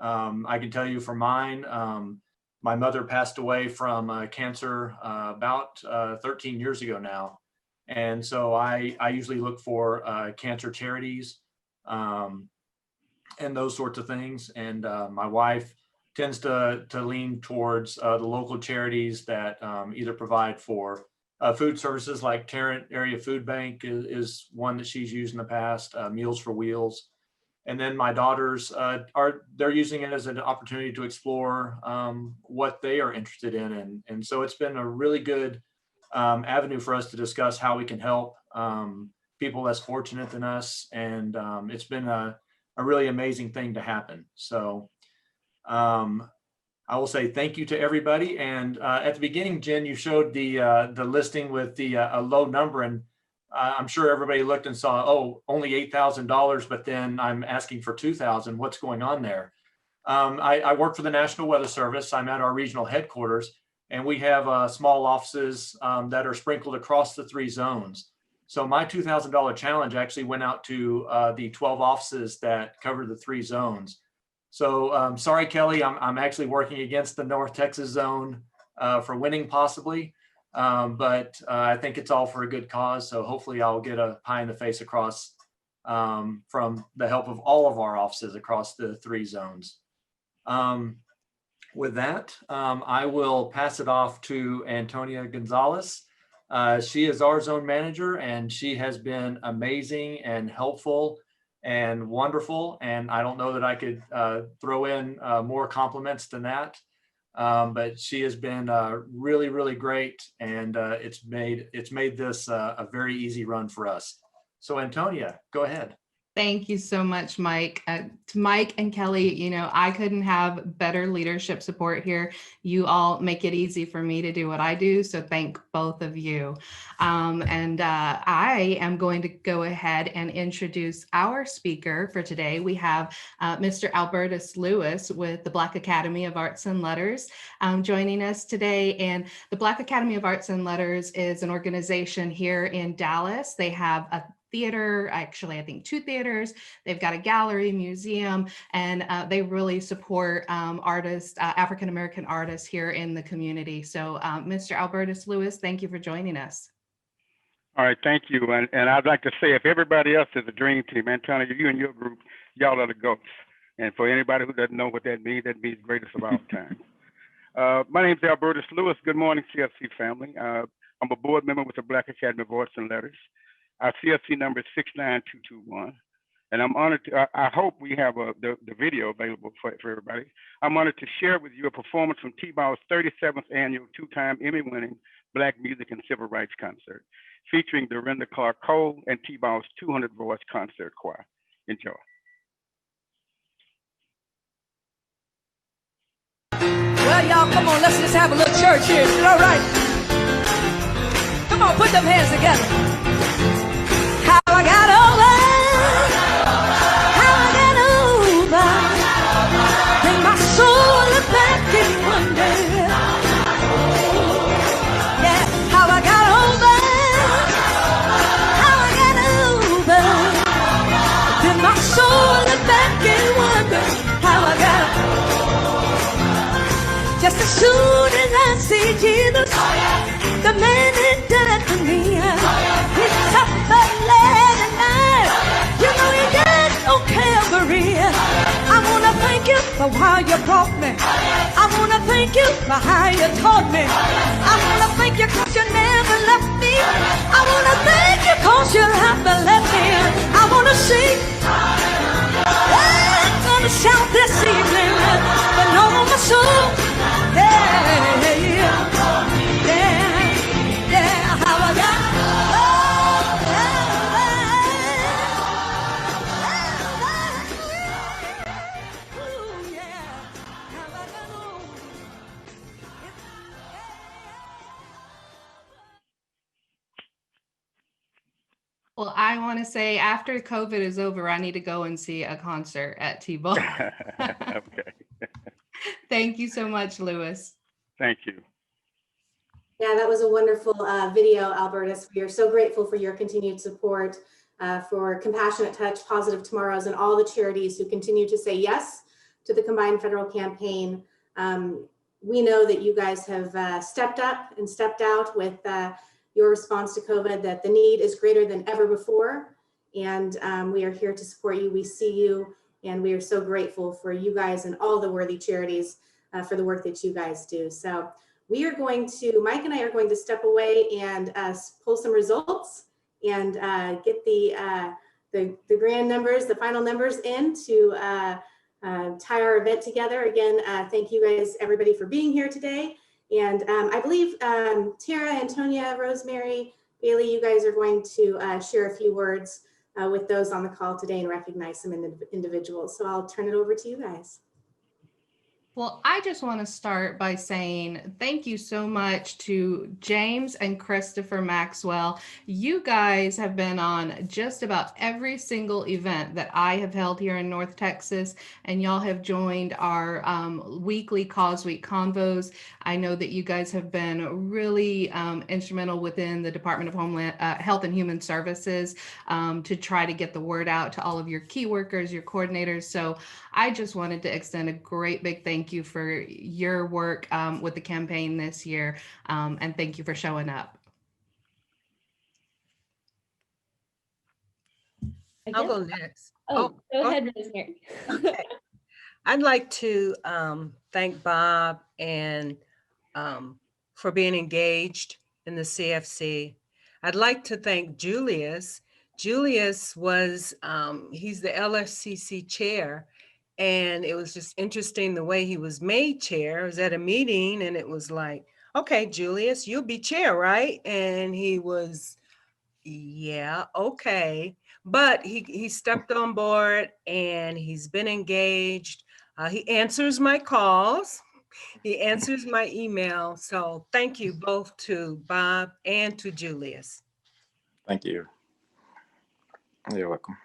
S7: I can tell you for mine, my mother passed away from cancer about 13 years ago now. And so I usually look for cancer charities and those sorts of things. And my wife tends to lean towards the local charities that either provide for food services, like Tarrant Area Food Bank is one that she's used in the past, Meals for Wheels. And then my daughters they're using it as an opportunity to explore what they are interested in. And so it's been a really good avenue for us to discuss how we can help people less fortunate than us. And it's been a really amazing thing to happen. So I will say thank you to everybody. And at the beginning, Jen, you showed the listing with the a low number, and I'm sure everybody looked and saw, oh, only $8,000, but then I'm asking for $2,000. What's going on there? I work for the National Weather Service. I'm at our regional headquarters, and we have small offices that are sprinkled across the 3 zones. So my $2,000 challenge actually went out to the 12 offices that cover the 3 zones. So sorry, Kelly, I'm actually working against the North Texas zone for winning possibly. But I think it's all for a good cause. So hopefully I'll get a pie in the face across from the help of all of our offices across the 3 zones. With that, I will pass it off to Antonia Gonzalez. She is our zone manager, and she has been amazing and helpful and wonderful. And I don't know that I could throw in more compliments than that. But she has been really, really great, and it's made this a very easy run for us. So Antonia, go ahead.
S11: Thank you so much, Mike. To Mike and Kelly, you know, I couldn't have better leadership support here. You all make it easy for me to do what I do. So thank both of you. I am going to go ahead and introduce our speaker for today. We have Mr. Albertus Lewis with the Black Academy of Arts and Letters joining us today. And the Black Academy of Arts and Letters is an organization here in Dallas. They have a theater, actually, I think 2 theaters. They've got a gallery, museum, and they really support artists, African-American artists here in the community. So Mr. Albertus Lewis, thank you for joining us.
S14: All right, thank you. And I'd like to say, if everybody else is a dream team, Antonia, you and your group, y'all are the GOATs. And for anybody who doesn't know what that means greatest of all time. My name is Albertus Lewis. Good morning, CFC family. I'm a board member with the Black Academy of Arts and Letters. Our CFC number is 69221. And I'm honored to, I hope we have the video available for everybody. I'm honored to share with you a performance from T-Ball's 37th annual 2-time Emmy-winning Black Music and Civil Rights Concert, featuring Dorinda Clark Cole and T-Ball's 200 Voice Concert Choir. Enjoy.
S15: Well, y'all, come on, let's just have a little church here. Is it all right? Come on, put them hands together. How I got over, how I got over, and my soul looked back in one day. Yeah, how I got over, how I got over, then my soul looked back in one day. How I got over. Just as soon as I see Jesus, the man that died for me, he suffered last night. You know he died on Calvary. I wanna thank you for how you brought me. I wanna thank you for how you taught me. I wanna thank you 'cause you never left me. I wanna thank you 'cause you haven't left me. I wanna sing. I'm gonna shout this evening, but no my soul. Yeah, yeah.
S11: Well, I want to say after COVID is over, I need to go and see a concert at T-Ball.
S14: Okay.
S11: Thank you so much, Lewis.
S14: Thank you.
S2: Yeah, that was a wonderful video, Albertus. We are so grateful for your continued support for Compassionate Touch, Positive Tomorrows, and all the charities who continue to say yes to the combined federal campaign. We know that you guys have stepped up and stepped out with your response to COVID, that the need is greater than ever before. And we are here to support you. We see you, and we are so grateful for you guys and all the worthy charities for the work that you guys do. So we are going to, Mike and I are going to step away and pull some results and get the grand numbers, the final numbers in to tie our event together. Again, thank you guys, everybody, for being here today. And I believe Tara, Antonia, Rosemary, Bailey, you guys are going to share a few words with those on the call today and recognize some individuals. So I'll turn it over to you guys.
S11: Well, I just want to start by saying thank you so much to James and Christopher Maxwell. You guys have been on just about every single event that I have held here in North Texas, and y'all have joined our weekly Cause Week convos. I know that you guys have been really instrumental within the Department of Homeland Health and Human Services to try to get the word out to all of your key workers, your coordinators. So I just wanted to extend a great big thank you for your work with the campaign this year, and thank you for showing up.
S10: I'll go next.
S5: Go ahead, Rosemary.
S10: Okay. I'd like to thank Bob and for being engaged in the CFC. I'd like to thank Julius. Julius was, he's the LFCC chair, and it was just interesting the way he was made chair. I was at a meeting and it was like, okay, Julius, you'll be chair, right? And he was, yeah, okay. But he stepped on board and he's been engaged. He answers my calls. He answers my email. So thank you both to Bob and to Julius.
S9: Thank you. You're welcome.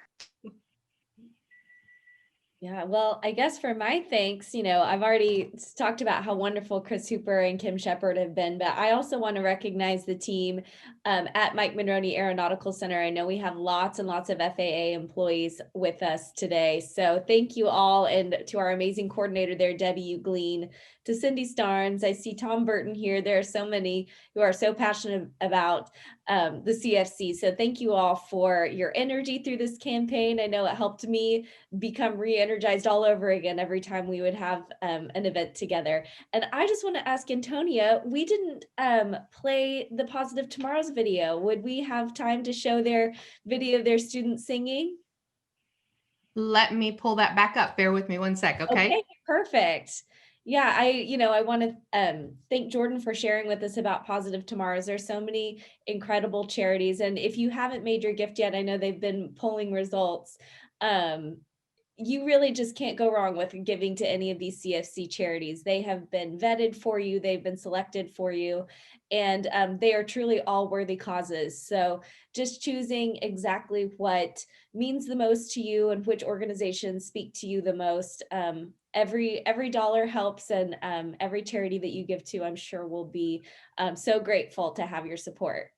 S5: Yeah, well, I guess for my thanks, I've already talked about how wonderful Chris Hooper and Kim Shepard have been, but I also want to recognize the team at Mike Monroney Aeronautical Center. I know we have lots and lots of FAA employees with us today. So thank you all, and to our amazing coordinator there, Debbie Ugleen, to Cindy Starnes. I see Tom Burton here. There are so many who are so passionate about the CFC. So thank you all for your energy through this campaign. I know it helped me become re-energized all over again every time we would have an event together. And I just want to ask Antonia, we didn't play the Positive Tomorrows video. Would we have time to show their video of their students singing?
S11: Let me pull that back up. Bear with me one sec, okay?
S5: Perfect. Yeah, I want to thank Jordan for sharing with us about Positive Tomorrows. There's so many incredible charities. And if you haven't made your gift yet, I know they've been polling results. You really just can't go wrong with giving to any of these CFC charities. They have been vetted for you. They've been selected for you, and they are truly all worthy causes. So just choosing exactly what means the most to you and which organizations speak to you the most. Every dollar helps, and every charity that you give to, I'm sure, will be so grateful to have your support.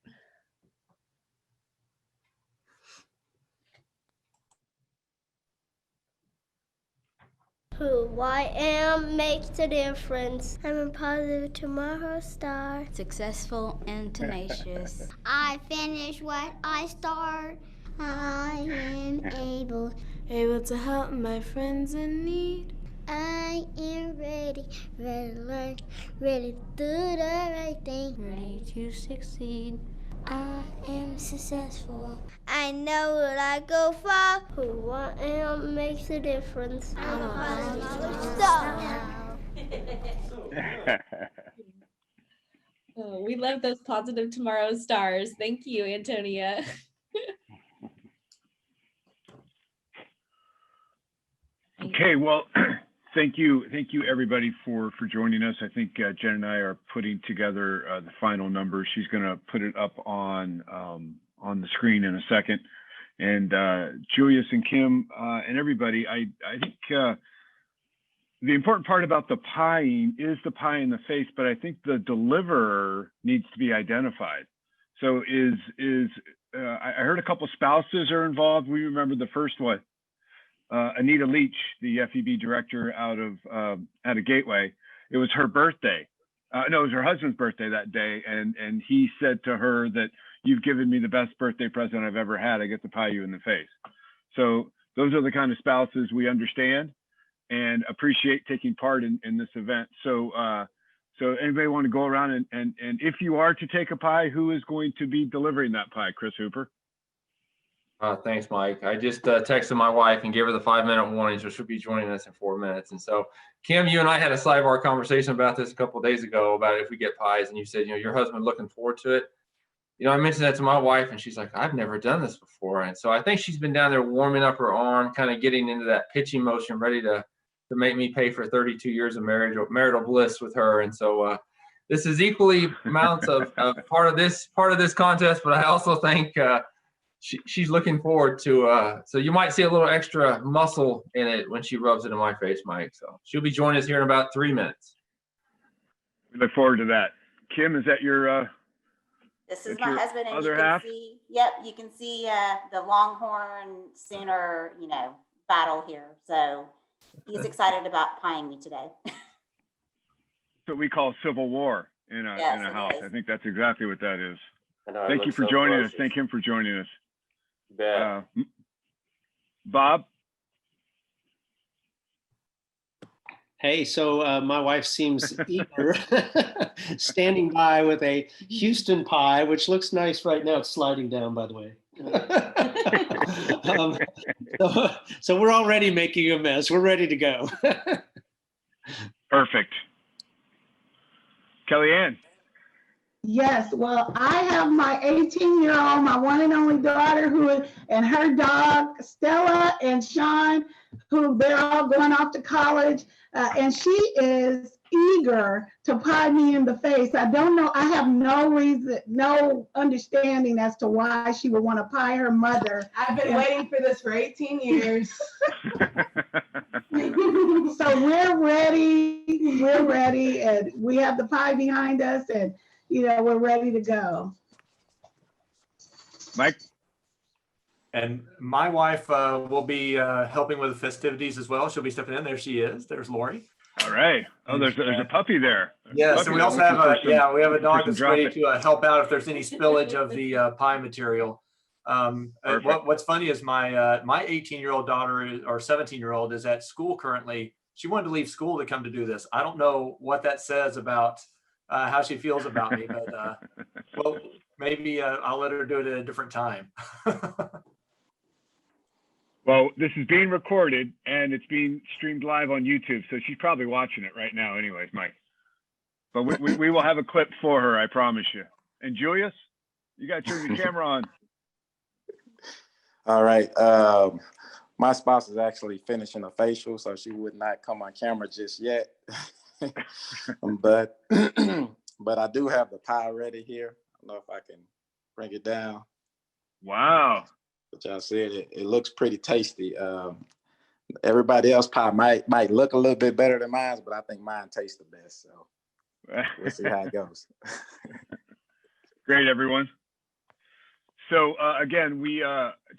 S16: Who I am makes a difference. I'm a positive tomorrow star.
S17: Successful and tenacious.
S16: I finish what I start. I am able to help my friends in need. I am ready to learn, ready to do the right thing, ready to succeed. I am successful. I know what I go for. Who I am makes a difference. I'm a positive star.
S5: Oh, we love those Positive Tomorrow stars. Thank you, Antonia.
S1: Okay, well, thank you everybody for joining us. I think Jen and I are putting together the final number. She's going to put it up on the screen in a second. And Julius and Kim and everybody, I think the important part about the pieing is the pie in the face, but I think the deliverer needs to be identified. So I heard a couple spouses are involved. We remember the first one, Anita Leach, the FEB director out of Gateway. It was her birthday. No, it was her husband's birthday that day. And he said to her that, "You've given me the best birthday present I've ever had. I get to pie you in the face." So those are the kind of spouses we understand and appreciate taking part in this event. So anybody want to go around and if you are to take a pie, who is going to be delivering that pie? Chris Hooper.
S3: Thanks, Mike. I just texted my wife and gave her the 5-minute warning, so she'll be joining us in 4 minutes. And so, Kim, you and I had a sidebar conversation about this a couple of days ago about if we get pies, and you said, your husband looking forward to it. I mentioned that to my wife, and she's like, "I've never done this before." And so I think she's been down there warming up her arm, kind of getting into that pitching motion, ready to make me pay for 32 years of marital bliss with her. And so this is equally amounts of part of this contest, but I also think she's looking forward to, so you might see a little extra muscle in it when she rubs it in my face, Mike. So she'll be joining us here in about 3 minutes.
S1: We look forward to that. Kim, is that your
S4: this is my husband, and
S1: other
S4: you can
S1: half?
S4: see, yep, you can see the Longhorn Sooner, battle here. So he's excited about pieing me today.
S1: What we call civil war in a house. I think that's exactly what that is. Thank you for joining us. Thank him for joining us. Bob.
S8: Hey, so my wife seems eager, standing by with a Houston pie, which looks nice right now. It's sliding down, by the way. So we're already making a mess. We're ready to go.
S1: Perfect. Kellyanne.
S13: Yes, well, I have my 18-year-old, my one and only daughter, and her dog, Stella and Sean, who they're all going off to college, and she is eager to pie me in the face. I don't know, I have no reason, no understanding as to why she would want to pie her mother.
S18: I've been waiting for this for 18 years.
S13: So we're ready, and we have the pie behind us, and we're ready to go.
S1: Mike?
S7: And my wife will be helping with the festivities as well. She'll be stepping in. There she is. There's Lori.
S1: All right. Oh, there's a puppy there.
S7: Yeah, so we also have a dog that's ready to help out if there's any spillage of the pie material. What's funny is my 18-year-old daughter or 17-year-old is at school currently. She wanted to leave school to come to do this. I don't know what that says about how she feels about me, but well, maybe I'll let her do it at a different time.
S1: Well, this is being recorded and it's being streamed live on YouTube, so she's probably watching it right now anyways, Mike. But we will have a clip for her, I promise you. And Julius, you got to turn your camera on.
S9: All right. My spouse is actually finishing a facial, so she would not come on camera just yet. But I do have the pie ready here. I don't know if I can bring it down.
S1: Wow.
S9: But y'all said it looks pretty tasty. Everybody else pie might look a little bit better than mine, but I think mine tastes the best. So we'll see how it goes.
S1: Great, everyone. So again, we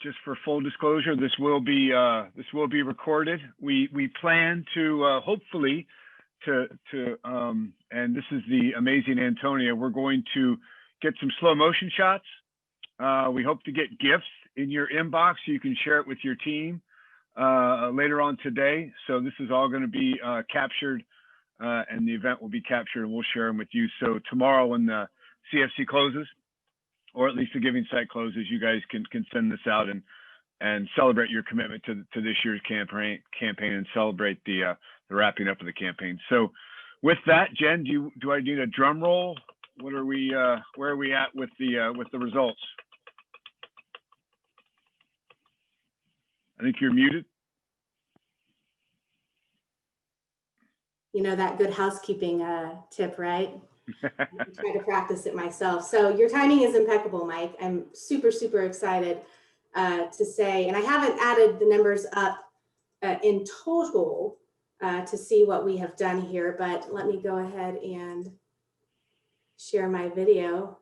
S1: just for full disclosure, this will be recorded. We plan to hopefully and this is the amazing Antonia. We're going to get some slow motion shots. We hope to get gifts in your inbox so you can share it with your team later on today. So this is all going to be captured and the event will be captured and we'll share them with you. So tomorrow when the CFC closes, or at least the giving site closes, you guys can send this out and celebrate your commitment to this year's campaign and celebrate the wrapping up of the campaign. So with that, Jen, do I need a drum roll? What are we where are we at with the results? I think you're muted.
S2: That good housekeeping tip, right? I'm trying to practice it myself. So your timing is impeccable, Mike. I'm super, super excited to say, and I haven't added the numbers up in total to see what we have done here, but let me go ahead and share my video.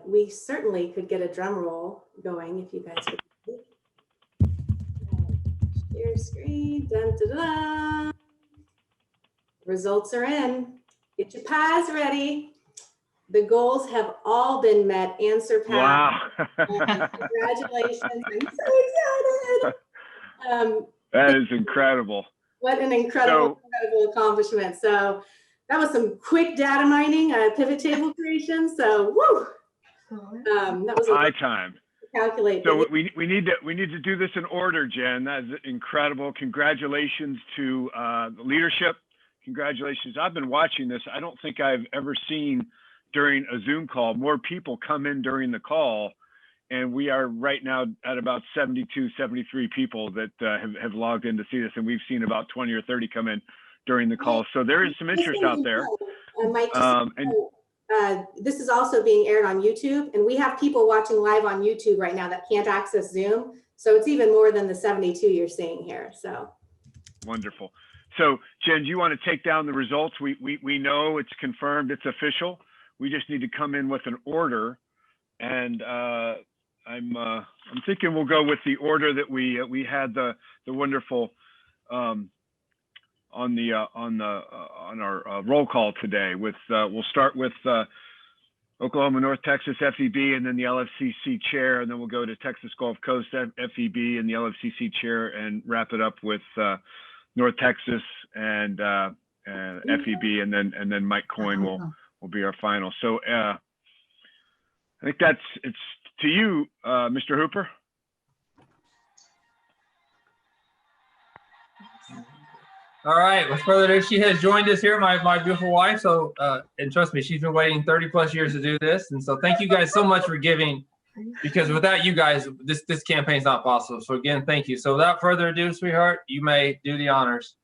S2: We certainly could get a drum roll going if you guys would. Share screen, dun, dun, dun. Results are in. Get your pies ready. The goals have all been met and surpassed.
S1: Wow.
S2: Congratulations. I'm so excited.
S1: That is incredible.
S2: What an incredible accomplishment. So that was some quick data mining, pivot table creation. So woo. That was
S1: high time.
S2: Calculate.
S1: So we need to do this in order, Jen. That's incredible. Congratulations to the leadership. Congratulations. I've been watching this. I don't think I've ever seen during a Zoom call more people come in during the call. And we are right now at about 72, 73 people that have logged in to see this. And we've seen about 20 or 30 come in during the call. So there is some interest out there.
S2: Mike, this is also being aired on YouTube. And we have people watching live on YouTube right now that can't access Zoom. So it's even more than the 72 you're seeing here. So
S1: wonderful. So Jen, do you want to take down the results? We know it's confirmed, it's official. We just need to come in with an order. And I'm thinking we'll go with the order that we had the wonderful on our roll call today. With we'll start with Oklahoma North Texas FEB and then the LFCC chair, and then we'll go to Texas Gulf Coast FEB and the LFCC chair, and wrap it up with North Texas and FEB, and then Mike Coyne will be our final. So I think it's to you, Mr. Hooper.
S3: All right, with further ado, she has joined us here, my beautiful wife. So, and trust me, she's been waiting 30 plus years to do this. And so thank you guys so much for giving, because without you guys, this campaign is not possible. So again, thank you. So without further ado, sweetheart, you may do the honors.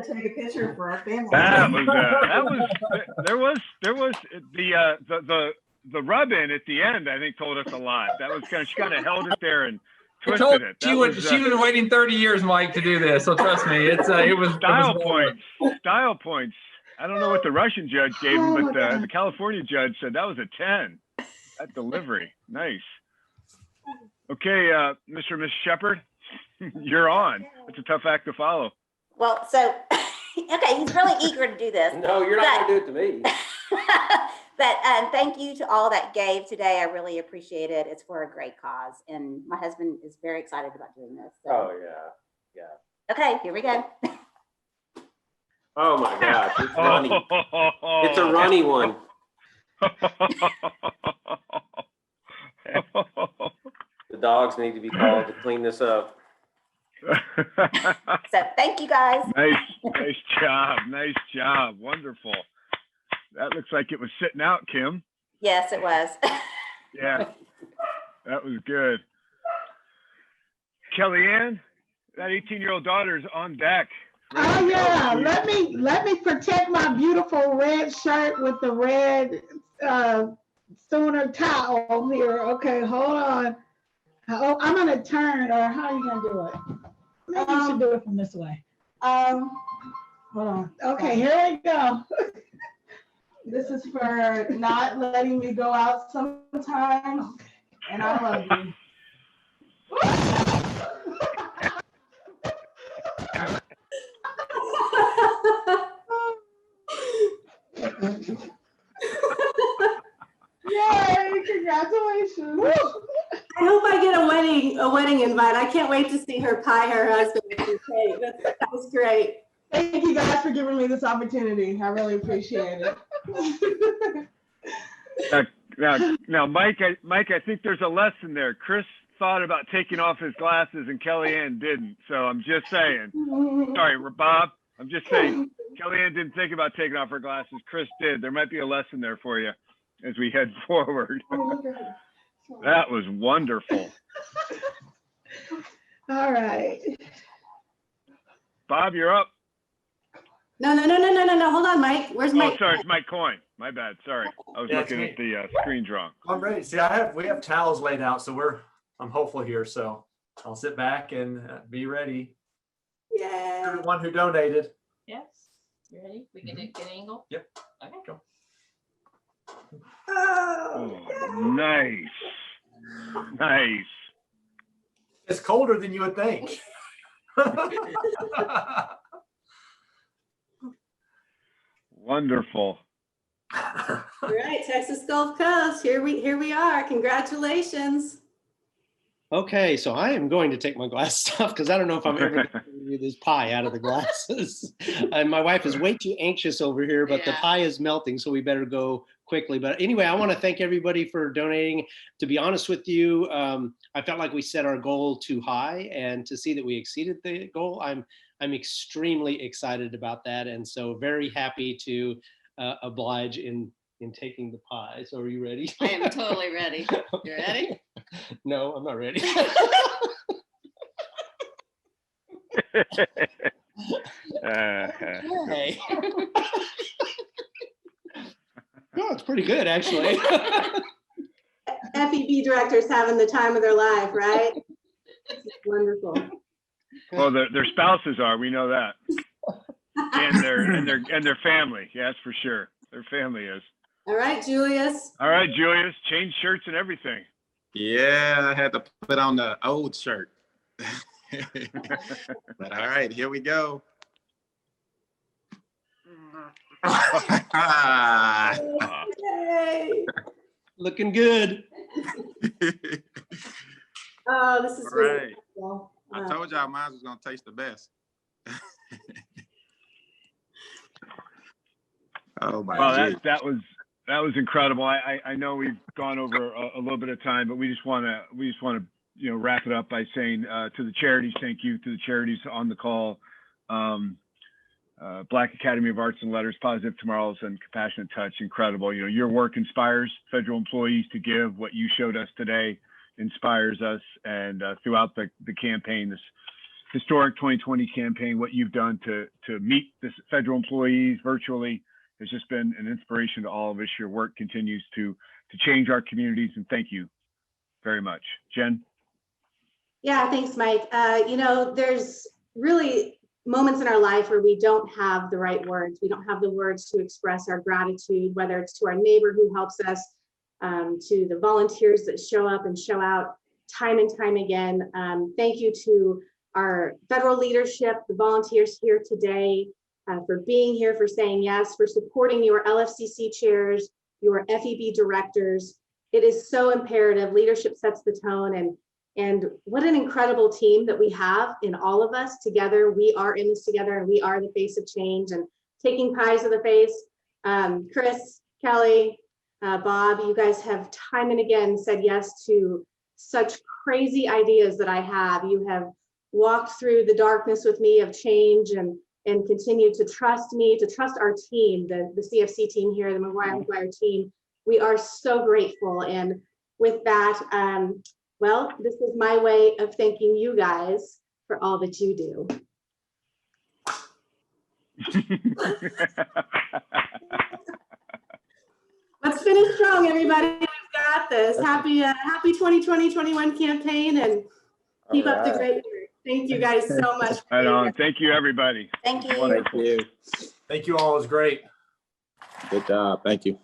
S19: Take a picture for our family.
S1: There was the rub in at the end, I think, told us a lot. That was she kind of held it there and twisted it.
S3: She was waiting 30 years, Mike, to do this. So trust me, it was
S1: style points. Style points. I don't know what the Russian judge gave him, but the California judge said that was a 10. That delivery, nice. Okay, Mr. and Ms. Shepard, you're on. It's a tough act to follow.
S4: Well, so, okay, he's really eager to do this.
S20: No, you're not going to do it to me.
S4: But thank you to all that gave today. I really appreciate it. It's for a great cause. And my husband is very excited about doing this. So.
S20: Oh, yeah. Yeah.
S4: Okay, here we go.
S20: Oh, my gosh. It's runny. It's a runny one. The dogs need to be called to clean this up.
S4: So thank you guys.
S1: Nice job. Wonderful. That looks like it was sitting out, Kim.
S4: Yes, it was.
S1: Yeah, that was good. Kellyanne, that 18-year-old daughter is on deck.
S13: Oh yeah, let me protect my beautiful red shirt with the red Sooner towel here. Okay, hold on. Oh, I'm gonna turn, or how are you gonna do it? Maybe you should do it from this way. Hold on. Okay, here we go. This is for not letting me go out sometimes, and I love you. Yay, congratulations.
S2: I hope I get a wedding invite. I can't wait to see her pie her husband. That was great.
S13: Thank you guys for giving me this opportunity. I really appreciate it.
S1: Now, Mike, I think there's a lesson there. Chris thought about taking off his glasses and Kellyanne didn't. So I'm just saying. Sorry, Bob. I'm just saying. Kellyanne didn't think about taking off her glasses. Chris did. There might be a lesson there for you as we head forward. That was wonderful.
S13: All right.
S1: Bob, you're up.
S2: No. Hold on, Mike. Where's
S1: Oh,
S2: Mike?
S1: sorry, it's Mike Coyne. My bad. Sorry, I was
S7: Yeah, it's
S1: looking
S7: me.
S1: at the screen wrong.
S7: I'm ready. See, we have towels laid out, so I'm hopeful here. So I'll sit back and be ready.
S2: Yay.
S7: Everyone who donated.
S19: Yes. You ready? We can get an angle?
S7: Yep.
S19: Okay.
S7: Go.
S1: Oh, nice. Nice.
S7: It's colder than you would think.
S1: Wonderful.
S2: All right, Texas Gulf Coast. Here we are. Congratulations.
S8: Okay, so I am going to take my glasses off because I don't know if I'm ever going to do this pie out of the glasses. And my wife is way too anxious over here, but the pie is melting, so we better go quickly. But anyway, I want to thank everybody for donating. To be honest with you, I felt like we set our goal too high, and to see that we exceeded the goal, I'm extremely excited about that, and so very happy to oblige in taking the pie. So are you ready?
S19: I am totally ready. You ready?
S8: No, I'm not ready. Hey. No, it's pretty good, actually.
S2: FEB directors having the time of their life, right? Wonderful.
S1: Well, their spouses are. We know that, and their family. Yes, for sure. Their family is.
S2: All right, Julius.
S1: All right, Julius. Change shirts and everything.
S9: Yeah, I had to put on the old shirt. But all right, here we go.
S2: Yay.
S8: Looking good.
S2: Oh, this is really
S9: Right.
S2: cool.
S9: I told y'all mine was gonna taste the best. Oh my
S1: Well,
S9: God.
S1: that was incredible. I know we've gone over a little bit of time, but we just want to wrap it up by saying to the charities, thank you to the charities on the call. Black Academy of Arts and Letters, Positive Tomorrows, and Compassionate Touch, incredible. Your work inspires federal employees to give. What you showed us today inspires us, and throughout the campaign, this historic 2020 campaign, what you've done to meet this federal employees virtually has just been an inspiration to all of us. Your work continues to change our communities, and thank you very much. Jen?
S2: Yeah, thanks, Mike. There's really moments in our life where we don't have the right words. We don't have the words to express our gratitude, whether it's to our neighbor who helps us, to the volunteers that show up and show out time and time again. Thank you to our federal leadership, the volunteers here today, for being here, for saying yes, for supporting your LFCC chairs, your FEB directors. It is so imperative. Leadership sets the tone, and what an incredible team that we have in all of us together. We are in this together, and we are the face of change and taking pies to the face. Chris, Kelly, Bob, you guys have time and again said yes to such crazy ideas that I have. You have walked through the darkness with me of change and continue to trust me, to trust our team, the CFC team here, the McGuire team. We are so grateful. And with that, well, this is my way of thanking you guys for all that you do. Let's finish strong, everybody. We've got this. Happy 2020-21 campaign, and keep up the great work. Thank you guys so much.
S1: Right on. Thank you, everybody.
S4: Thank you.
S1: Wonderful.
S9: Thank you.
S7: Thank you all. It was great.
S9: Good job. Thank you.